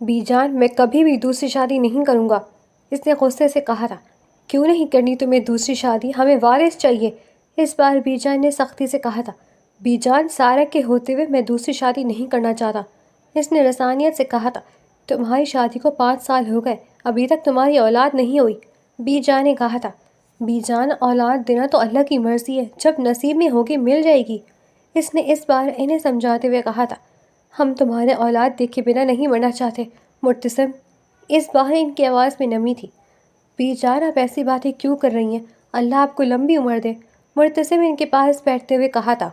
Be جان، میں کبھی بھی دوسری شادی نہیں کروں گا، اس نے غصے سے کہا تھا۔ کیوں نہیں کرنی تمہیں دوسری شادی؟ ہمیں وارث چاہیے، اس بار بی جان نے سختی سے کہا تھا۔ بی جان، سارا کے ہوتے ہوئے میں دوسری شادی نہیں کرنا چاہتا، اس نے رسانیت سے کہا تھا۔ تمہاری شادی کو 5 سال ہو گئے، ابھی تک تمہاری اولاد نہیں ہوئی، بی جان نے کہا تھا۔ بی جان، اولاد دینا تو اللہ کی مرضی ہے، جب نصیب میں ہوگی مل جائے گی، اس نے اس بار انہیں سمجھاتے ہوئے کہا تھا۔ ہم تمہارے اولاد دیکھے بنا نہیں مرنا چاہتے مرتسم، اس بار ان کی آواز میں نمی تھی۔ بی جان، آپ ایسی باتیں کیوں کر رہی ہیں؟ اللہ آپ کو لمبی عمر دے، مرتسم ان کے پاس بیٹھتے ہوئے کہا تھا۔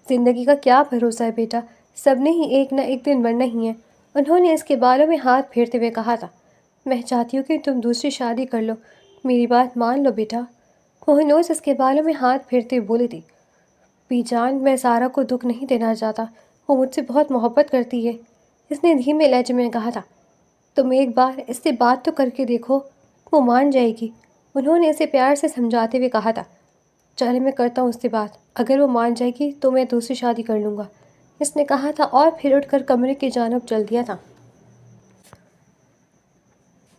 زندگی کا کیا بھروسہ ہے بیٹا، سب نے ہی ایک نہ ایک دن مرنا ہی ہے، انہوں نے اس کے بالوں میں ہاتھ پھیرتے ہوئے کہا تھا۔ میں چاہتی ہوں کہ تم دوسری شادی کر لو، میری بات مان لو بیٹا، کوہنوز اس کے بالوں میں ہاتھ پھیرتے ہوئے بولی تھی۔ بی جان، میں سارا کو دکھ نہیں دینا چاہتا، وہ مجھ سے بہت محبت کرتی ہے، اس نے دھیمے لہجے میں کہا تھا۔ تم ایک بار اس سے بات تو کر کے دیکھو، وہ مان جائے گی، انہوں نے اسے پیار سے سمجھاتے ہوئے کہا تھا۔ چلے میں کرتا ہوں اس سے بات، اگر وہ مان جائے گی تو میں دوسری شادی کر لوں گا، اس نے کہا تھا اور پھر اٹھ کر کمرے کی جانب چل دیا تھا۔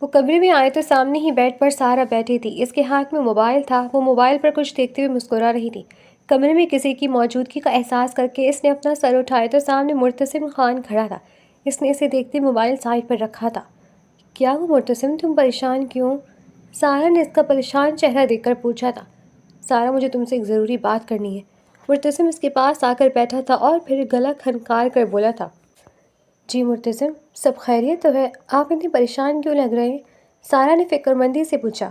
وہ کمرے میں آئے تو سامنے ہی بیڈ پر سارا بیٹھی تھی، اس کے ہاتھ میں موبائل تھا، وہ موبائل پر کچھ دیکھتے ہوئے مسکرا رہی تھی۔ کمرے میں کسی کی موجودگی کا احساس کر کے اس نے اپنا سر اٹھایا تو سامنے مرتسم خان کھڑا تھا، اس نے اسے دیکھتے موبائل سائڈ پر رکھا تھا۔ کیا ہوا مرتسم، تم پریشان کیوں؟ سارا نے اس کا پریشان چہرہ دیکھ کر پوچھا تھا۔ سارا، مجھے تم سے ایک ضروری بات کرنی ہے۔ مرتسم اس کے پاس آ کر بیٹھا تھا اور پھر گلا کھنکار کر بولا تھا۔ جی مرتسم، سب خیریت تو ہے، آپ اتنے پریشان کیوں لگ رہے ہیں؟ سارا نے فکر مندی سے پوچھا۔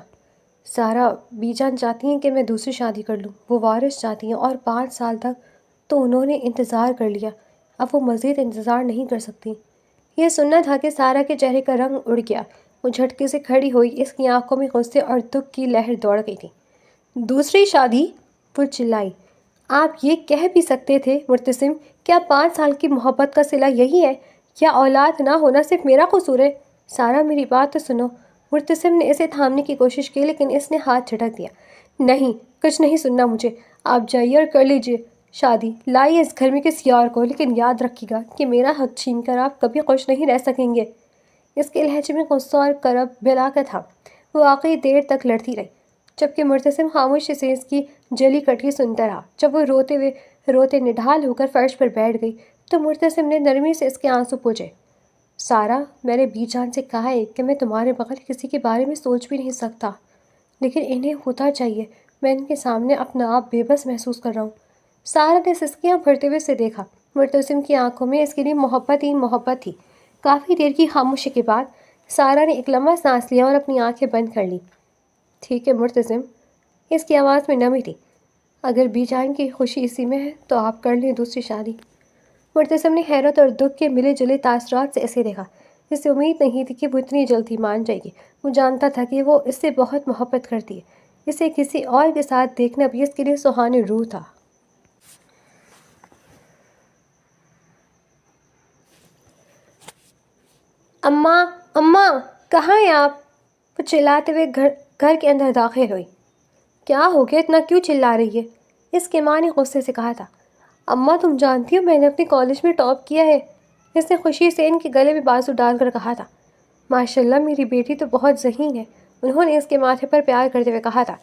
سارا، بی جان چاہتی ہیں کہ میں دوسری شادی کر لوں، وہ وارث چاہتی ہیں اور 5 سال تک تو انہوں نے انتظار کر لیا، اب وہ مزید انتظار نہیں کر سکتی۔ یہ سننا تھا کہ سارا کے چہرے کا رنگ اڑ گیا، وہ جھٹکے سے کھڑی ہوئی، اس کی آنکھوں میں غصے اور دکھ کی لہر دوڑ گئی تھی۔ دوسری شادی؟ وہ چلائی۔ آپ یہ کہہ بھی سکتے تھے مرتسم، کیا 5 سال کی محبت کا صلہ یہی ہے؟ کیا اولاد نہ ہونا صرف میرا قصور ہے؟ سارا، میری بات تو سنو۔ مرتسم نے اسے تھامنے کی کوشش کی لیکن اس نے ہاتھ جھٹک دیا۔ نہیں، کچھ نہیں سننا مجھے، آپ جائیے اور کر لیجیے شادی، لائیے اس گھر میں کسی اور کو، لیکن یاد رکھیے گا کہ میرا حق چھین کر آپ کبھی خوش نہیں رہ سکیں گے۔ اس کے لہجے میں غصہ اور کرب بلا تھا۔ وہ واقعی دیر تک لڑتی رہی، جبکہ مرتسم خاموشی سے اس کی جلی کٹھی سنتا رہا۔ جب وہ روتے نڈھال ہو کر فرش پر بیٹھ گئی تو مرتسم نے نرمی سے اس کے آنسو پوچھے۔ سارا، میں نے بی جان سے کہا ہے کہ میں تمہارے بغیر کسی کے بارے میں سوچ بھی نہیں سکتا، لیکن انہیں ہوتا چاہیے، میں ان کے سامنے اپنا آپ بے بس محسوس کر رہا ہوں۔ سارا نے سسکیاں بھرتے ہوئے اسے دیکھا، مرتسم کی آنکھوں میں اس کے لیے محبت ہی محبت تھی۔ کافی دیر کی خاموشی کے بعد سارا نے ایک لمبا سانس لیا اور اپنی آنکھیں بند کر لی۔ ٹھیک ہے مرتسم، اس کی آواز میں نمی تھی، اگر بی جان کی خوشی اسی میں ہے تو آپ کر لیں دوسری شادی۔ مرتسم نے حیرت اور دکھ کے ملے جلے تاثرات سے اسے دیکھا، اسے امید نہیں تھی کہ وہ اتنی جلدی مان جائے گی۔ وہ جانتا تھا کہ وہ اس سے بہت محبت کرتی ہے، اسے کسی اور کے ساتھ دیکھنا بھی اس کے لیے سہانی روح تھا۔ اماں، اماں، کہاں ہیں آپ؟ وہ چلاتے ہوئے گھر کے اندر داخل ہوئی۔ کیا ہو گیا، اتنا کیوں چلا رہی ہے؟ اس کی ماں نے غصے سے کہا تھا۔ اماں، تم جانتی ہو میں نے اپنے کالج میں ٹاپ کیا ہے، اس نے خوشی سے ان کے گلے میں بازو ڈال کر کہا تھا۔ ماشاء اللہ، میری بیٹی تو بہت ذہین ہے، انہوں نے اس کے ماتھے پر پیار کرتے ہوئے کہا تھا۔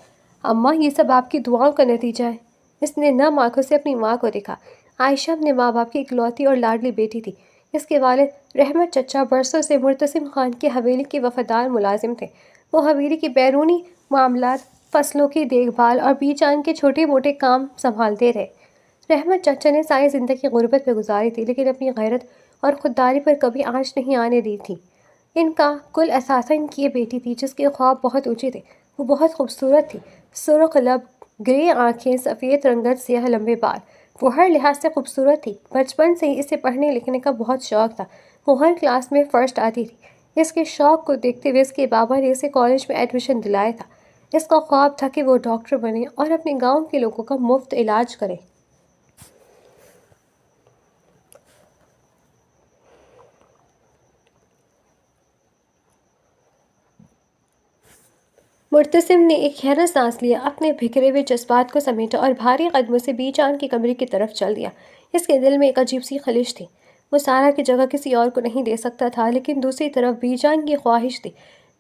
اماں، یہ سب آپ کی دعاؤں کا نتیجہ ہے، اس نے نم آنکھوں سے اپنی ماں کو دیکھا۔ عائشہ اپنے ماں باپ کی اکلوتی اور لاڈلی بیٹی تھی، اس کے والد رحمت چچا برسوں سے مرتسم خان کی حویلی کے وفادار ملازم تھے، وہ حویلی کے بیرونی معاملات، فصلوں کی دیکھ بھال اور بی جان کے چھوٹے موٹے کام سنبھالتے رہے۔ رحمت چچا نے ساری زندگی غربت میں گزاری تھی، لیکن اپنی غیرت اور خودداری پر کبھی آنچ نہیں آنے دی تھی۔ ان کا کل اثاثہ ان کی یہ بیٹی تھی جس کے خواب بہت اونچے تھے، وہ بہت خوبصورت تھی، سرخ لب، گرے آنکھیں، سفید رنگت، سیاہ لمبے بال، وہ ہر لحاظ سے خوبصورت تھی۔ بچپن سے ہی اسے پڑھنے لکھنے کا بہت شوق تھا، وہ ہر کلاس میں فرسٹ آتی تھی۔ اس کے شوق کو دیکھتے ہوئے اس کے بابا نے اسے کالج میں ایڈمیشن دلایا تھا۔ اس کا خواب تھا کہ وہ ڈاکٹر بنے اور اپنے گاؤں کے لوگوں کا مفت علاج کرے۔ مرتسم نے ایک گہرا سانس لیا، اپنے بکھرے ہوئے جذبات کو سمیٹا اور بھاری قدموں سے بی جان کے کمرے کی طرف چل دیا۔ اس کے دل میں ایک عجیب سی خلش تھی، وہ سارا کی جگہ کسی اور کو نہیں دے سکتا تھا، لیکن دوسری طرف بی جان کی خواہش تھی۔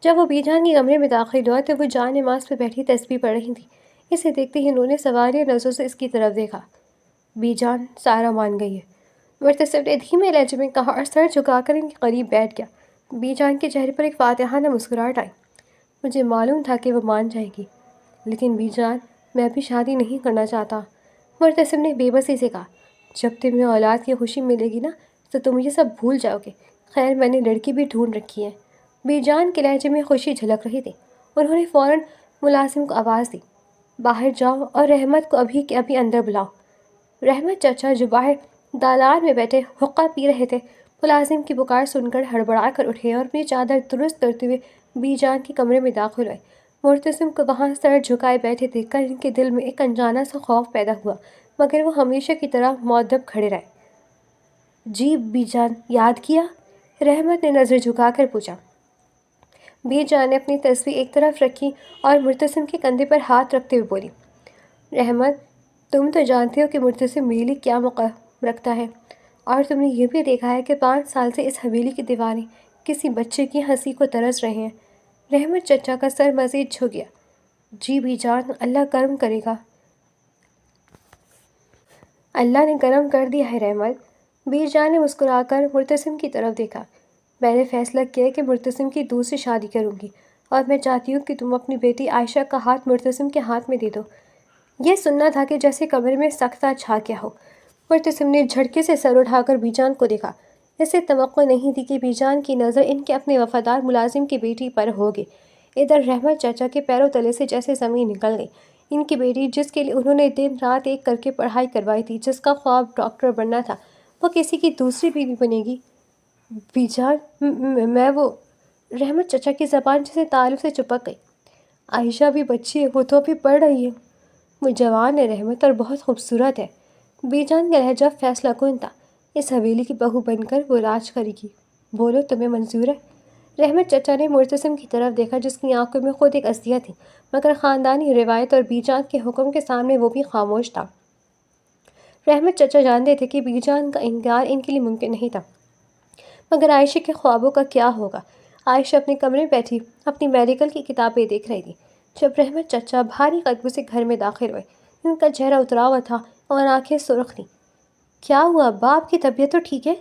جب وہ بی جان کے کمرے میں داخل ہوا تو وہ جان نماز پہ بیٹھی تسبیح پڑھ رہی تھی۔ اسے دیکھتے ہی انہوں نے سوالیہ نظروں سے اس کی طرف دیکھا۔ بی جان، سارا مان گئی ہے، مرتسم نے دھیمے لہجے میں کہا اور سر جھکا کر ان کے قریب بیٹھ گیا۔ بی جان کے چہرے پر ایک فاتحانہ مسکراہٹ آئی۔ مجھے معلوم تھا کہ وہ مان جائے گی، لیکن بی جان، میں ابھی شادی نہیں کرنا چاہتا، مرتسم نے بے بسی سے کہا۔ جب تمہیں اولاد کی خوشی ملے گی نا تو تم یہ سب بھول جاؤ گے۔ خیر، میں نے لڑکی بھی ڈھونڈ رکھی ہے۔ بی جان کے لہجے میں خوشی جھلک رہی تھی۔ انہوں نے فوراً ملازم کو آواز دی، باہر جاؤ اور رحمت کو ابھی کے ابھی اندر بلاؤ۔ رحمت چچا جو باہر دالان میں بیٹھے حقہ پی رہے تھے، ملازم کی پکار سن کر ہڑبڑا کر اٹھے اور اپنی چادر درست کرتے ہوئے بی جان کے کمرے میں داخل ہوئے۔ مرتسم کو وہاں سر جھکائے بیٹھے دیکھ کر ان کے دل میں ایک انجانا سا خوف پیدا ہوا، مگر وہ ہمیشہ کی طرح مؤدب کھڑے رہے۔ جی بی جان، یاد کیا؟ رحمت نے نظر جھکا کر پوچھا۔ بی جان نے اپنی تسبیح ایک طرف رکھی اور مرتسم کے کندھے پر ہاتھ رکھتے ہوئے بولی، رحمت، تم تو جانتے ہو کہ مرتسم میرے لیے کیا موقع رکھتا ہے، اور تم نے یہ بھی دیکھا ہے کہ 5 سال سے اس حویلی کے دیوانے کسی بچے کی ہنسی کو ترس رہے ہیں۔ رحمت چچا کا سر مزید جھک گیا۔ جی بی جان، اللہ کرم کرے گا۔ اللہ نے کرم کر دیا ہے رحمت۔ بی جان نے مسکرا کر مرتسم کی طرف دیکھا۔ میں نے فیصلہ کیا کہ مرتسم کی دوسری شادی کروں گی، اور میں چاہتی ہوں کہ تم اپنی بیٹی عائشہ کا ہاتھ مرتسم کے ہاتھ میں دے دو۔ یہ سننا تھا کہ جیسے کمرے میں سکتہ چھا گیا ہو۔ مرتسم نے جھٹکے سے سر اٹھا کر بی جان کو دیکھا۔ اسے توقع نہیں تھی کہ بی جان کی نظر ان کے اپنے وفادار ملازم کی بیٹی پر ہوگی۔ ادھر رحمت چچا کے پیروں تلے سے جیسے زمین نکل گئی۔ ان کی بیٹی، جس کے لیے انہوں نے دن رات ایک کر کے پڑھائی کروائی تھی، جس کا خواب ڈاکٹر بننا تھا، وہ کسی کی دوسری بیوی بنے گی۔ بی جان، میں وہ… رحمت چچا کی زبان جیسے تعارف سے چپک گئی۔ عائشہ بھی بچی ہے، وہ تو ابھی پڑھ رہی ہے۔ وہ جوان ہے رحمت، اور بہت خوبصورت ہے۔ بی جان کا لہجہ فیصلہ کن تھا۔ اس حویلی کی بہو بن کر وہ راج کرے گی۔ بولو، تمہیں منظور ہے؟ رحمت چچا نے مرتسم کی طرف دیکھا، جس کی آنکھوں میں خود ایک اذیت تھی، مگر خاندانی روایت اور بی جان کے حکم کے سامنے وہ بھی خاموش تھا۔ رحمت چچا جانتے تھے کہ بی جان کا انکار ان کے لیے ممکن نہیں تھا، مگر عائشہ کے خوابوں کا کیا ہوگا؟ عائشہ اپنے کمرے میں بیٹھی اپنی میڈیکل کی کتابیں دیکھ رہی تھی جب رحمت چچا بھاری قدموں سے گھر میں داخل ہوئے۔ ان کا چہرہ اترا ہوا تھا اور آنکھیں سرخ تھیں۔ کیا ہوا ابا، آپ کی طبیعت تو ٹھیک ہے؟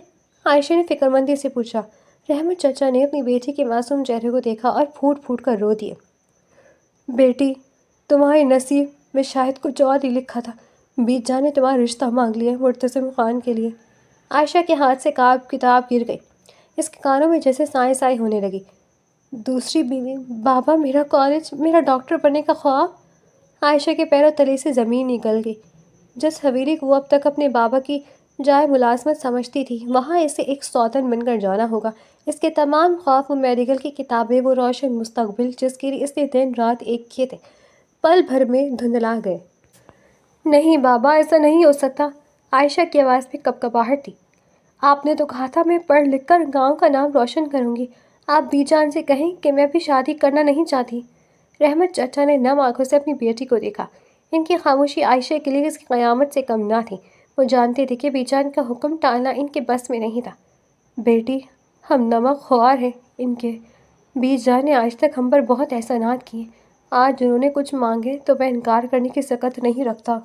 عائشہ نے فکر مندی سے پوچھا۔ رحمت چچا نے اپنی بیٹی کے معصوم چہرے کو دیکھا اور پھوٹ پھوٹ کر رو دیے۔ بیٹی، تمہارے نصیب میں شاید کچھ اور ہی لکھا تھا۔ بی جان نے تمہارا رشتہ مانگ لیا ہے مرتسم خان کے لیے۔ عائشہ کے ہاتھ سے کتاب گر گئی۔ اس کے کانوں میں جیسے سائیں سائیں ہونے لگی۔ دوسری بیوی؟ بابا، میرا کالج، میرا ڈاکٹر بننے کا خواب؟ عائشہ کے پیروں تلے سے زمین نکل گئی۔ جس حویلی کو وہ اب تک اپنے بابا کی جائے ملازمت سمجھتی تھی، وہاں اسے ایک سوتن بن کر جانا ہوگا۔ اس کے تمام خواب، وہ میڈیکل کی کتابیں، وہ روشن مستقبل جس کے لیے اس نے دن رات ایک کیے تھے، پل بھر میں دھندلا گئے۔ نہیں بابا، ایسا نہیں ہو سکتا۔ عائشہ کی آواز میں کپکپاہٹ تھی۔ آپ نے تو کہا تھا میں پڑھ لکھ کر گاؤں کا نام روشن کروں گی۔ آپ بی جان سے کہیں کہ میں بھی شادی کرنا نہیں چاہتی۔ رحمت چچا نے نم آنکھوں سے اپنی بیٹی کو دیکھا۔ ان کی خاموشی عائشہ کے لیے اس کی قیامت سے کم نہ تھی۔ وہ جانتے تھے کہ بی جان کا حکم ٹالنا ان کے بس میں نہیں تھا۔ بیٹی، ہم نمک خوار ہیں ان کے۔ بی جان نے آج تک ہم پر بہت احسانات کیے۔ آج انہوں نے کچھ مانگے تو میں انکار کرنے کی سکت نہیں رکھتا۔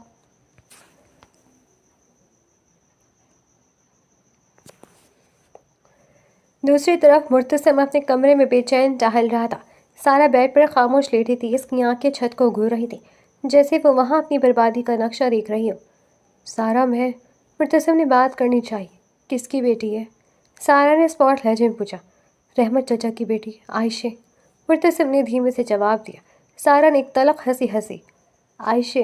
دوسری طرف مرتسم اپنے کمرے میں بے چین ٹہل رہا تھا۔ سارا بیڈ پر خاموش لیٹی تھی۔ اس کی آنکھیں چھت کو گھور رہی تھیں، جیسے وہ وہاں اپنی بربادی کا نقشہ دیکھ رہی ہو۔ سارا، مرتسم نے بات کرنی چاہیے۔ کس کی بیٹی ہے؟ سارا نے اسپاٹ لہجے میں پوچھا۔ رحمت چچا کی بیٹی عائشہ، مرتسم نے دھیمے سے جواب دیا۔ سارا نے ایک تلخ ہنسی ہنسی۔ عائشہ،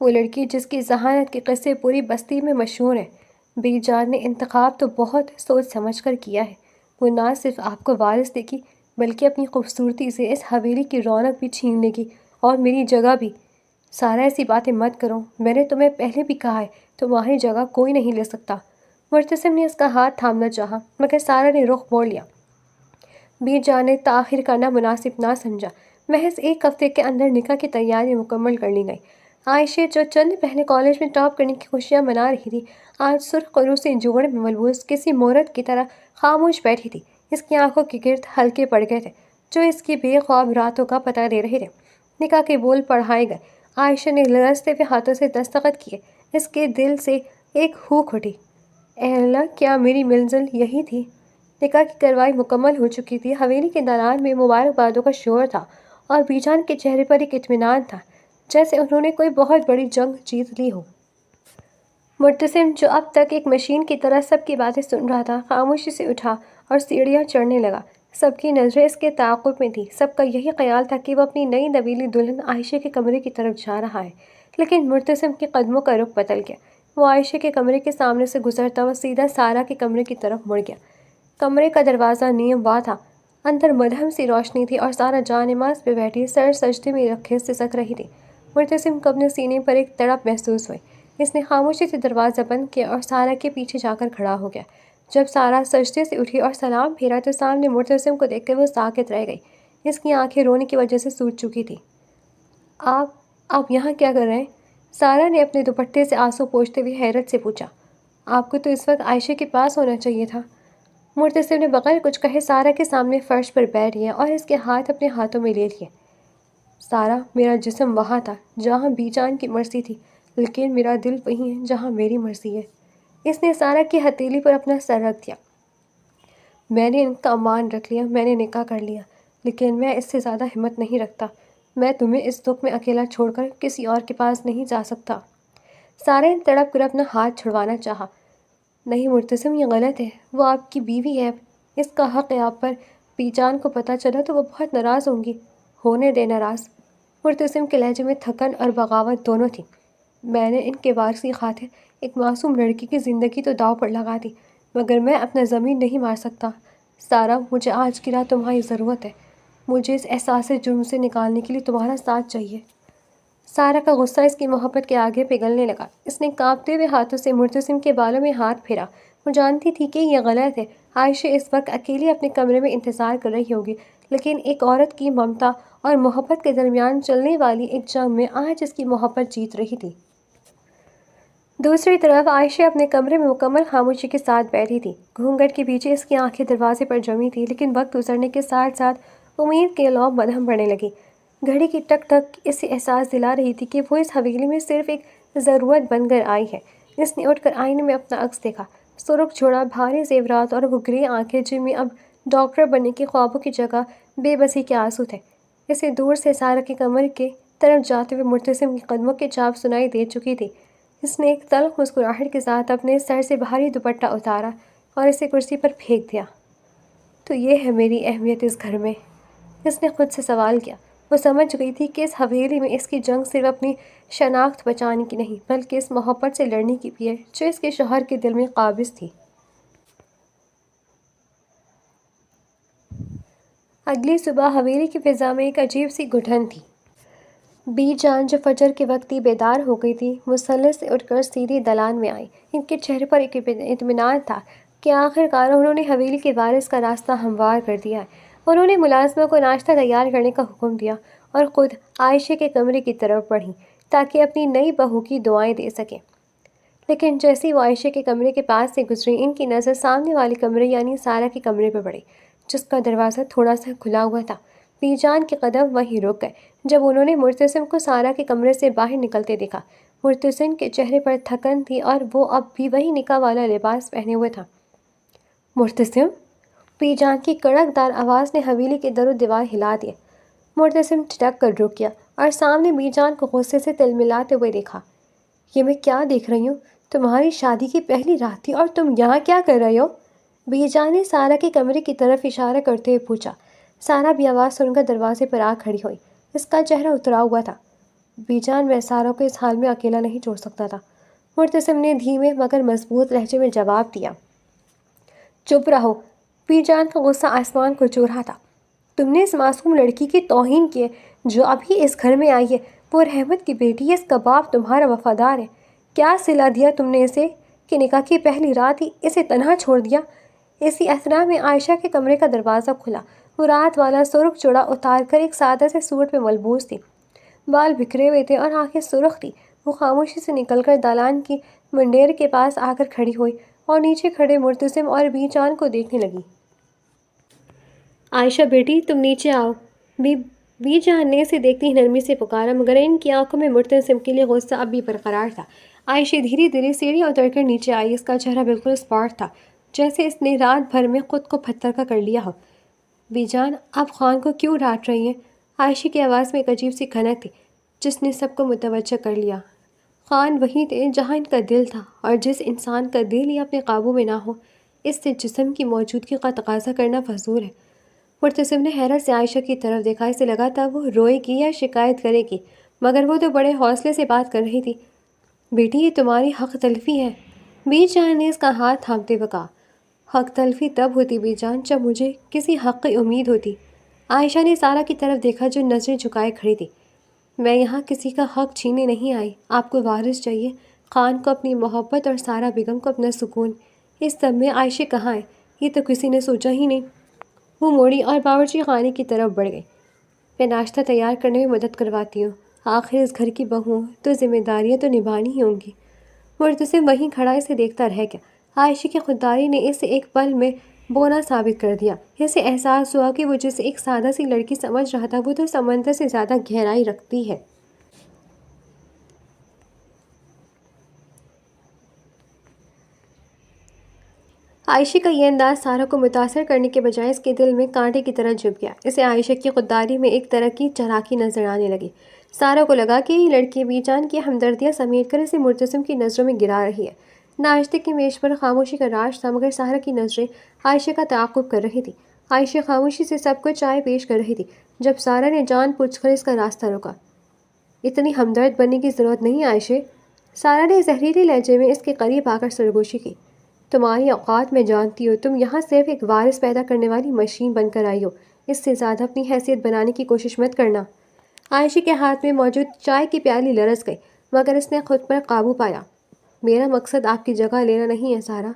وہ لڑکی جس کی ذہانت کے قصے پوری بستی میں مشہور ہیں۔ بی جان نے انتخاب تو بہت سوچ سمجھ کر کیا ہے۔ وہ نہ صرف آپ کو وارث دے گی، بلکہ اپنی خوبصورتی سے اس حویلی کی رونق بھی چھین لے گی، اور میری جگہ بھی۔ سارا، ایسی باتیں مت کرو، میں نے تمہیں پہلے بھی کہا ہے، تمہاری جگہ کوئی نہیں لے سکتا۔ مرتسم نے اس کا ہاتھ تھامنا چاہا، مگر سارا نے رخ موڑ لیا۔ بی جان نے تاخیر کرنا مناسب نہ سمجھا۔ محض 1 ہفتے کے اندر نکاح کی تیاریاں مکمل کر لی گئیں۔ عائشہ جو چند پہلے کالج میں ٹاپ کرنے کی خوشیاں منا رہی تھی، آج سرخ قلوع سے جوڑ میں ملبوس کسی مورد کی طرح خاموش بیٹھی تھی۔ اس کی آنکھوں کے گرد ہلکے پڑ گئے تھے جو اس کی بے خواب راتوں کا پتہ دے رہے تھے۔ نکاح کے بول پڑھائے گئے۔ عائشہ نے لرزتے ہوئے ہاتھوں سے دستخط کیے۔ اس کے دل سے ایک ہوک اٹھی، اے اللہ، کیا میری منزل یہی تھی؟ نکاح کی کارروائی مکمل ہو چکی تھی۔ حویلی کے دالان میں مبارکبادوں کا شور تھا اور بی جان کے چہرے پر ایک اطمینان تھا، جیسے انہوں نے کوئی بہت بڑی جنگ جیت لی ہو۔ مرتسم، جو اب تک ایک مشین کی طرح سب کی باتیں سن رہا تھا، خاموشی سے اٹھا اور سیڑھیاں چڑھنے لگا۔ سب کی نظریں اس کے تعاقب میں تھیں۔ سب کا یہی خیال تھا کہ وہ اپنی نئی نویلی دلہن عائشہ کے کمرے کی طرف جا رہا ہے، لیکن مرتسم کے قدموں کا رخ بدل گیا۔ وہ عائشہ کے کمرے کے سامنے سے گزرتا ہوا سیدھا سارا کے کمرے کی طرف مڑ گیا۔ کمرے کا دروازہ نیم وا تھا۔ اندر مدھم سی روشنی تھی اور سارا جا نماز پہ بیٹھی سر سجدے میں رکھے سسک رہی تھی۔ مرتسم کو اپنے سینے پر ایک تڑپ محسوس ہوئی۔ اس نے خاموشی سے دروازہ بند کیا اور سارا کے پیچھے جا کر کھڑا ہو گیا۔ جب سارا سجدے سے اٹھی اور سلام پھیرا تو سامنے مرتسم کو دیکھ کر وہ ساکت رہ گئی۔ اس کی آنکھیں رونے کی وجہ سے سوج چکی تھی۔ آپ یہاں کیا کر رہے ہیں؟ سارا نے اپنے دوپٹے سے آنسو پوچھتے ہوئے حیرت سے پوچھا۔ آپ کو تو اس وقت عائشہ کے پاس ہونا چاہیے تھا۔ مرتسم نے بغیر کچھ کہے سارا کے سامنے فرش پر بیٹھ گیا اور اس کے ہاتھ اپنے ہاتھوں میں لے لیے۔ سارا، میرا جسم وہاں تھا جہاں بی جان کی مرضی تھی، لیکن میرا دل وہی ہے جہاں میری مرضی ہے۔ اس نے سارا کی ہتھیلی پر اپنا سر رکھ دیا۔ میں نے ان کا امان رکھ لیا، میں نے نکاح کر لیا، لیکن میں اس سے زیادہ ہمت نہیں رکھتا۔ میں تمہیں اس دکھ میں اکیلا چھوڑ کر کسی اور کے پاس نہیں جا سکتا۔ سارا نے تڑپ کر اپنا ہاتھ چھڑوانا چاہا۔ نہیں مرتسم، یہ غلط ہے، وہ آپ کی بیوی ہے، اس کا حق ہے آپ پر۔ بی جان کو پتہ چلا تو وہ بہت ناراض ہوں گی۔ ہونے دے ناراض۔ مرتسم کے لہجے میں تھکن اور بغاوت دونوں تھی۔ میں نے ان کے وارث کی خاطر ایک معصوم لڑکی کی زندگی تو داؤ پر لگا دی، مگر میں اپنا ضمیر نہیں مار سکتا۔ سارا، مجھے آج کی رات تمہاری ضرورت ہے۔ مجھے اس احساس جرم سے نکالنے کے لیے تمہارا ساتھ چاہیے۔ سارا کا غصہ اس کی محبت کے آگے پگھلنے لگا۔ اس نے کانپتے ہوئے ہاتھوں سے مرتسم کے بالوں میں ہاتھ پھیرا۔ وہ جانتی تھی کہ یہ غلط ہے۔ عائشہ اس وقت اکیلی اپنے کمرے میں انتظار کر رہی ہوگی، لیکن ایک عورت کی ممتا اور محبت کے درمیان چلنے والی ایک جنگ میں آج اس کی محبت جیت رہی تھی۔ دوسری طرف عائشہ اپنے کمرے میں مکمل خاموشی کے ساتھ بیٹھی تھی۔ گھونگھٹ کے پیچھے اس کی آنکھیں دروازے پر جمی تھی، لیکن وقت گزرنے کے ساتھ ساتھ امید کے لو مدھم بڑھنے لگی۔ گھڑی کی ٹک ٹک اسے احساس دلا رہی تھی کہ وہ اس حویلی میں صرف ایک ضرورت بن کر آئی ہے۔ اس نے اٹھ کر آئینے میں اپنا عکس دیکھا۔ سرخ جوڑا، بھاری زیورات اور وہ گرے آنکھیں جن میں اب ڈاکٹر بننے کے خوابوں کی جگہ بے بسی کے آنسو تھے۔ اسے دور سے سارا کے کمرے کے طرف جاتے ہوئے مرتسم کے قدموں کی چاپ سنائی دے چکی تھی۔ اس نے ایک تلخ مسکراہٹ کے ساتھ اپنے سر سے بھاری دوپٹہ اتارا اور اسے کرسی پر پھینک دیا۔ تو یہ ہے میری اہمیت اس گھر میں؟ اس نے خود سے سوال کیا۔ وہ سمجھ گئی تھی کہ اس حویلی میں اس کی جنگ صرف اپنی شناخت بچانے کی نہیں، بلکہ اس محبت سے لڑنے کی بھی ہے جو اس کے شوہر کے دل میں قابض تھی۔ اگلی صبح حویلی کی فضا میں ایک عجیب سی گھٹن تھی۔ بی جان، جو فجر کے وقت ہی بیدار ہو گئی تھی، مصلی سے اٹھ کر سیدھی دالان میں آئی۔ ان کے چہرے پر ایک اطمینان تھا کہ آخر کار انہوں نے حویلی کے وارث کا راستہ ہموار کر دیا ہے۔ انہوں نے ملازمہ کو ناشتہ تیار کرنے کا حکم دیا اور خود عائشہ کے کمرے کی طرف بڑھیں تاکہ اپنی نئی بہو کی دعائیں دے سکیں۔ لیکن جیسے وہ عائشہ کے کمرے کے پاس سے گزری، ان کی نظر سامنے والے کمرے یعنی سارا کے کمرے پر پڑی، جس کا دروازہ تھوڑا سا کھلا ہوا تھا۔ بی جان کے قدم وہیں رک گئے جب انہوں نے مرتسم کو سارا کے کمرے سے باہر نکلتے دیکھا۔ مرتسم کے چہرے پر تھکن تھی اور وہ اب بھی وہی نکاح والا لباس پہنے ہوئے تھا۔ مرتسم! بی جان کی کڑک دار آواز نے حویلی کے در و دیوار ہلا دیے۔ مرتسم ٹھٹک کر رک گیا اور سامنے بی جان کو غصے سے تلملاتے ہوئے دیکھا۔ یہ میں کیا دیکھ رہی ہوں؟ تمہاری شادی کی پہلی رات تھی اور تم یہاں کیا کر رہے ہو؟ بی جان نے سارا کے کمرے کی طرف اشارہ کرتے ہوئے پوچھا۔ سارا بھی آواز سن کر دروازے پر آ کھڑی ہوئی۔ اس کا چہرہ اترا ہوا تھا۔ بی جان، میں سارا کو اس حال میں اکیلا نہیں چھوڑ سکتا تھا، مرتسم نے دھیمے مگر مضبوط لہجے میں جواب دیا۔ چپ رہو! بی جان کا غصہ آسمان کو چھو رہا تھا۔ تم نے اس معصوم لڑکی کی توہین کی ہے جو ابھی اس گھر میں آئی ہے۔ وہ رحمت کی بیٹی ہے، اس کا باپ تمہارا وفادار ہے۔ کیا صلہ دیا تم نے اسے کہ نکاح کی پہلی رات ہی اسے تنہا چھوڑ دیا؟ اسی اثنا میں عائشہ کے کمرے کا دروازہ کھلا۔ وہ رات والا سرخ جوڑا اتار کر ایک سادہ سے سوٹ میں ملبوس تھی۔ بال بکھرے ہوئے تھے اور آنکھیں سرخ تھیں۔ وہ خاموشی سے نکل کر دالان کی منڈیر کے پاس آ کر کھڑی ہوئی اور نیچے کھڑے مرتسم اور بی جان کو دیکھنے لگی۔ عائشہ بیٹی، تم نیچے آؤ، بی جان نے اسے دیکھتے ہی نرمی سے پکارا، مگر ان کی آنکھوں میں مرتسم کے لیے غصہ اب بھی برقرار تھا۔ عائشہ دھیرے دھیرے سیڑھی اتر کر نیچے آئی۔ اس کا چہرہ بالکل اسپاٹ تھا، جیسے اس نے رات بھر میں خود کو پتھر کا کر لیا ہو۔ بی جان، آپ خان کو کیوں ڈانٹ رہی ہیں؟ عائشہ کی آواز میں ایک عجیب سی کھنک تھی جس نے سب کو متوجہ کر لیا۔ خان وہی تھے جہاں ان کا دل تھا، اور جس انسان کا دل ہی اپنے قابو میں نہ ہو، اس سے جسم کی موجودگی کا تقاضا کرنا فضول ہے۔ مرتسم نے حیرت سے عائشہ کی طرف دیکھا، اسے لگا تھا وہ روئے گی یا شکایت کرے گی، مگر وہ تو بڑے حوصلے سے بات کر رہی تھی۔ بیٹی، یہ تمہاری حق تلفی ہے، بی جان نے اس کا ہاتھ تھامتے ہوئے کہا۔ حق تلفی تب ہوتی بی جان جب مجھے کسی حق کی امید ہوتی۔ عائشہ نے سارہ کی طرف دیکھا جو نظریں جھکائے کھڑی تھی۔ میں یہاں کسی کا حق چھیننے نہیں آئی، آپ کو وارث چاہیے، خان کو اپنی محبت اور سارہ بیگم کو اپنا سکون۔ اس سب میں عائشہ کہاں ہے، یہ تو کسی نے سوچا ہی نہیں۔ وہ موڑی اور باورچی خانے کی طرف بڑھ گئی۔ میں ناشتہ تیار کرنے میں مدد کرواتی ہوں، آخر اس گھر کی بہو ہوں تو ذمہ داریاں تو نبھانی ہی ہوں گی۔ مرتسم وہیں کھڑا اسے دیکھتا رہ گیا۔ عائشہ کی خودداری نے اسے ایک پل میں بونا ثابت کر دیا۔ اسے احساس ہوا کہ وہ جسے ایک سادہ سی لڑکی سمجھ رہا تھا، وہ تو سمندر سے زیادہ گہرائی رکھتی ہے۔ عائشہ کا یہ انداز سارہ کو متاثر کرنے کے بجائے اس کے دل میں کانٹے کی طرح چبھ گیا۔ اسے عائشہ کی خودداری میں ایک طرح کی چالاکی نظر آنے لگی۔ سارہ کو لگا کہ یہ لڑکی بی جان کی ہمدردیاں سمیٹ کر اسے مرتسم کی نظروں میں گرا رہی ہے۔ ناشتے کی میز پر خاموشی کا راج تھا، مگر سارہ کی نظریں عائشہ کا تعاقب کر رہی تھی۔ عائشہ خاموشی سے سب کو چائے پیش کر رہی تھی جب سارہ نے جان بوجھ کر اس کا راستہ روکا۔ اتنی ہمدرد بننے کی ضرورت نہیں عائشہ، سارہ نے زہریلی لہجے میں اس کے قریب آ کر سرگوشی کی۔ تمہاری اوقات میں جانتی ہو، تم یہاں صرف ایک وارث پیدا کرنے والی مشین بن کر آئی ہو، اس سے زیادہ اپنی حیثیت بنانے کی کوشش مت کرنا۔ عائشہ کے ہاتھ میں موجود چائے کی پیالی لرز گئی، مگر اس نے خود پر قابو پایا۔ میرا مقصد آپ کی جگہ لینا نہیں ہے سارہ،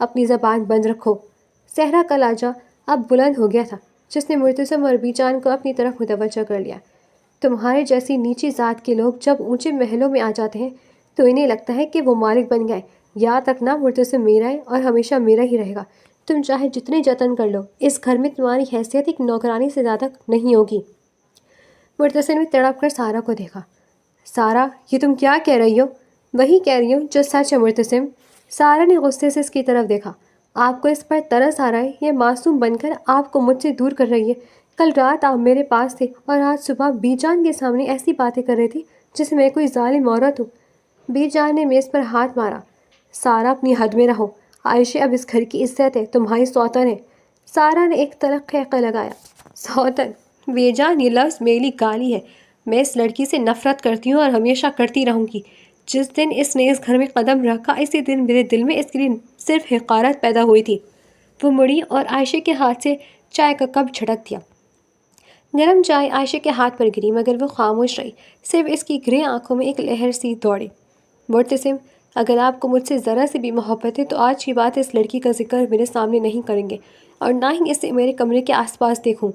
اپنی زبان بند رکھو۔ صحرا کا لہجہ اب بلند ہو گیا تھا، جس نے مرتسم اور بی جان کو اپنی طرف متوجہ کر لیا۔ تمہارے جیسی نیچی ذات کے لوگ جب اونچے محلوں میں آ جاتے ہیں تو انہیں لگتا ہے کہ وہ مالک بن گئے۔ یاد رکھنا، مرتسم میرا ہے اور ہمیشہ میرا ہی رہے گا۔ تم چاہے جتنے جتن کر لو، اس گھر میں تمہاری حیثیت ایک نوکرانی سے زیادہ نہیں ہوگی۔ مرتسم نے تڑپ کر سارہ کو دیکھا۔ سارہ، یہ تم کیا کہہ رہی ہو؟ وہی کہہ رہی ہوں جو سچ ہے مرتسم۔ سارہ نے غصے سے اس کی طرف دیکھا۔ آپ کو اس پر ترس آ رہا ہے؟ یہ معصوم بن کر آپ کو مجھ سے دور کر رہی ہے۔ کل رات آپ میرے پاس تھے اور آج صبح بی جان کے سامنے ایسی باتیں کر رہی تھی جیسے میں کوئی ظالم عورت ہوں۔ بی جان نے میز پر ہاتھ مارا۔ سارہ، اپنی حد میں رہو، عائشہ اب اس گھر کی عزت ہے، تمہاری سوتن ہے۔ سارہ نے ایک تلخ خیقہ لگایا۔ سوتن؟ بی جان، یہ لفظ میری گالی ہے۔ میں اس لڑکی سے نفرت کرتی ہوں اور ہمیشہ کرتی رہوں گی۔ جس دن اس نے اس گھر میں قدم رکھا، اسی دن میرے دل میں اس کے لیے صرف حقارت پیدا ہوئی تھی۔ وہ مڑی اور عائشہ کے ہاتھ سے چائے کا کپ جھٹک دیا۔ گرم چائے عائشہ کے ہاتھ پر گری، مگر وہ خاموش رہی، صرف اس کی گرے آنکھوں میں ایک لہر سی دوڑی۔ مرتسم، اگر آپ کو مجھ سے ذرا سی بھی محبت ہے تو آج کی بات اس لڑکی کا ذکر میرے سامنے نہیں کریں گے، اور نہ ہی اسے میرے کمرے کے آس پاس دیکھوں۔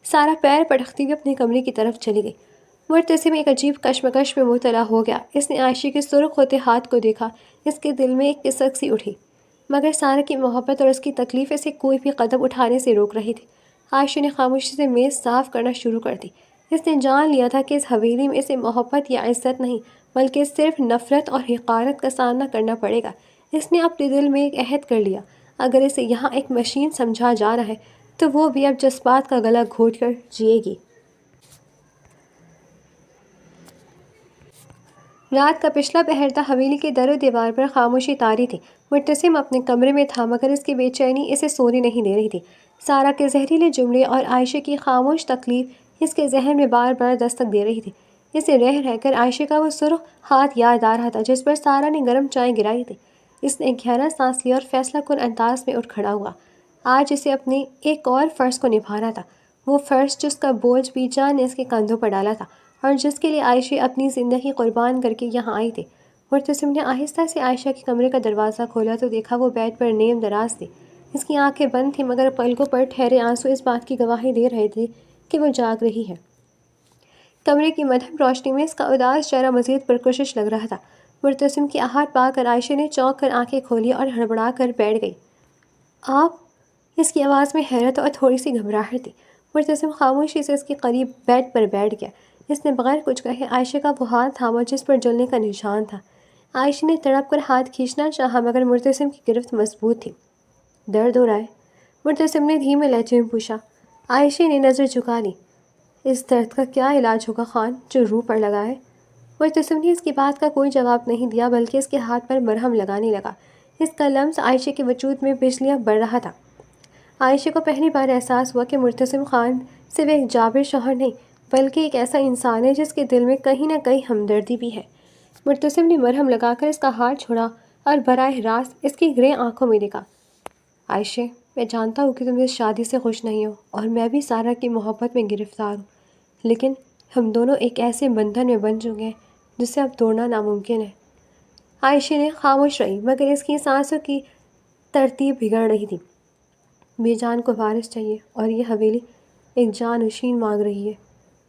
سارہ پیر پٹکتی ہوئی اپنے کمرے کی طرف چلی گئی۔ مرتسم ایک عجیب کشمکش میں مبتلا ہو گیا۔ اس نے عائشہ کے سرخ ہوتے ہاتھ کو دیکھا، اس کے دل میں ایک کسک سی اٹھی، مگر سارہ کی محبت اور اس کی تکلیف اسے کوئی بھی قدم اٹھانے سے روک رہی تھی۔ عائشہ نے خاموشی سے میز صاف کرنا شروع کر دی۔ اس نے جان لیا تھا کہ اس حویلی میں اسے محبت یا عزت نہیں، بلکہ صرف نفرت اور حقارت کا سامنا کرنا پڑے گا۔ اس نے اپنے دل میں ایک عہد کر لیا، اگر اسے یہاں ایک مشین سمجھا جا رہا ہے تو وہ بھی اب جذبات کا گلا گھونٹ کر جیے گی۔ رات کا پچھلا پہر تھا، حویلی کے در و دیوار پر خاموشی طاری تھی۔ مرتسم اپنے کمرے میں تھا، مگر اس کی بے چینی اسے سونے نہیں دے رہی تھی۔ سارہ کے زہریلے جملے اور عائشہ کی خاموش تکلیف اس کے ذہن میں بار بار دستک دے رہی تھی۔ اسے رہ رہ کر عائشہ کا وہ سرخ ہاتھ یاد آ رہا تھا جس پر سارہ نے گرم چائے گرائی تھی۔ اس نے گہرا سانس لیا اور فیصلہ کن انداز میں اٹھ کھڑا ہوا۔ آج اسے اپنے ایک اور فرض کو نبھانا تھا، وہ فرض جس کا بوجھ بی جان نے اس کے کندھوں پر ڈالا تھا اور جس کے لیے عائشہ اپنی زندگی قربان کر کے یہاں آئی تھی۔ مرتسم نے آہستہ سے عائشہ کے کمرے کا دروازہ کھولا تو دیکھا وہ بیڈ پر نیم دراز تھی۔ اس کی آنکھیں بند تھیں، مگر پلکوں پر ٹھہرے آنسو اس بات کی گواہی دے رہے تھے کہ وہ جاگ رہی ہے۔ کمرے کی مدھم روشنی میں اس کا اداس چہرہ مزید پرکشش لگ رہا تھا۔ مرتسم کی آہٹ پا کر عائشہ نے چونک کر آنکھیں کھولی اور ہڑبڑا کر بیٹھ گئی۔ آپ؟ اس کی آواز میں حیرت اور تھوڑی سی گھبراہٹ تھی۔ مرتسم خاموشی سے اس کے قریب بیڈ پر بیٹھ گیا۔ اس نے بغیر کچھ کہے عائشہ کا وہ ہاتھ تھاما جس پر جلنے کا نشان تھا۔ عائشہ نے تڑپ کر ہاتھ کھینچنا چاہا مگر مرتسم کی گرفت مضبوط تھی۔ درد ہو رہا ہے؟ مرتسم نے دھیمے لہجے میں پوچھا۔ عائشہ نے نظر جھکا لی۔ اس درد کا کیا علاج ہوگا خان جو روح پر لگا ہے؟ مرتسم نے اس کی بات کا کوئی جواب نہیں دیا بلکہ اس کے ہاتھ پر مرہم لگانے لگا۔ اس کا لمس عائشہ کے وجود میں بجلیاں بڑھ رہا تھا۔ عائشہ کو پہلی بار احساس ہوا کہ مرتسم خان صرف ایک جابر شوہر نہیں بلکہ ایک ایسا انسان ہے جس کے دل میں کہیں نہ کہیں ہمدردی بھی ہے۔ مرتسم نے مرہم لگا کر اس کا ہاتھ چھوڑا اور براہ راست اس کی گرے آنکھوں میں دیکھا۔ عائشہ، میں جانتا ہوں کہ تم اس شادی سے خوش نہیں ہو اور میں بھی سارا کی محبت میں گرفتار ہوں، لیکن ہم دونوں ایک ایسے بندھن میں بن چکے ہیں جسے اب توڑنا ناممکن ہے۔ عائشہ نے خاموش رہی مگر اس کی سانسوں کی ترتیب بگڑ رہی تھی۔ بے جان کو وارث چاہیے اور یہ حویلی ایک جانشین مانگ رہی ہے۔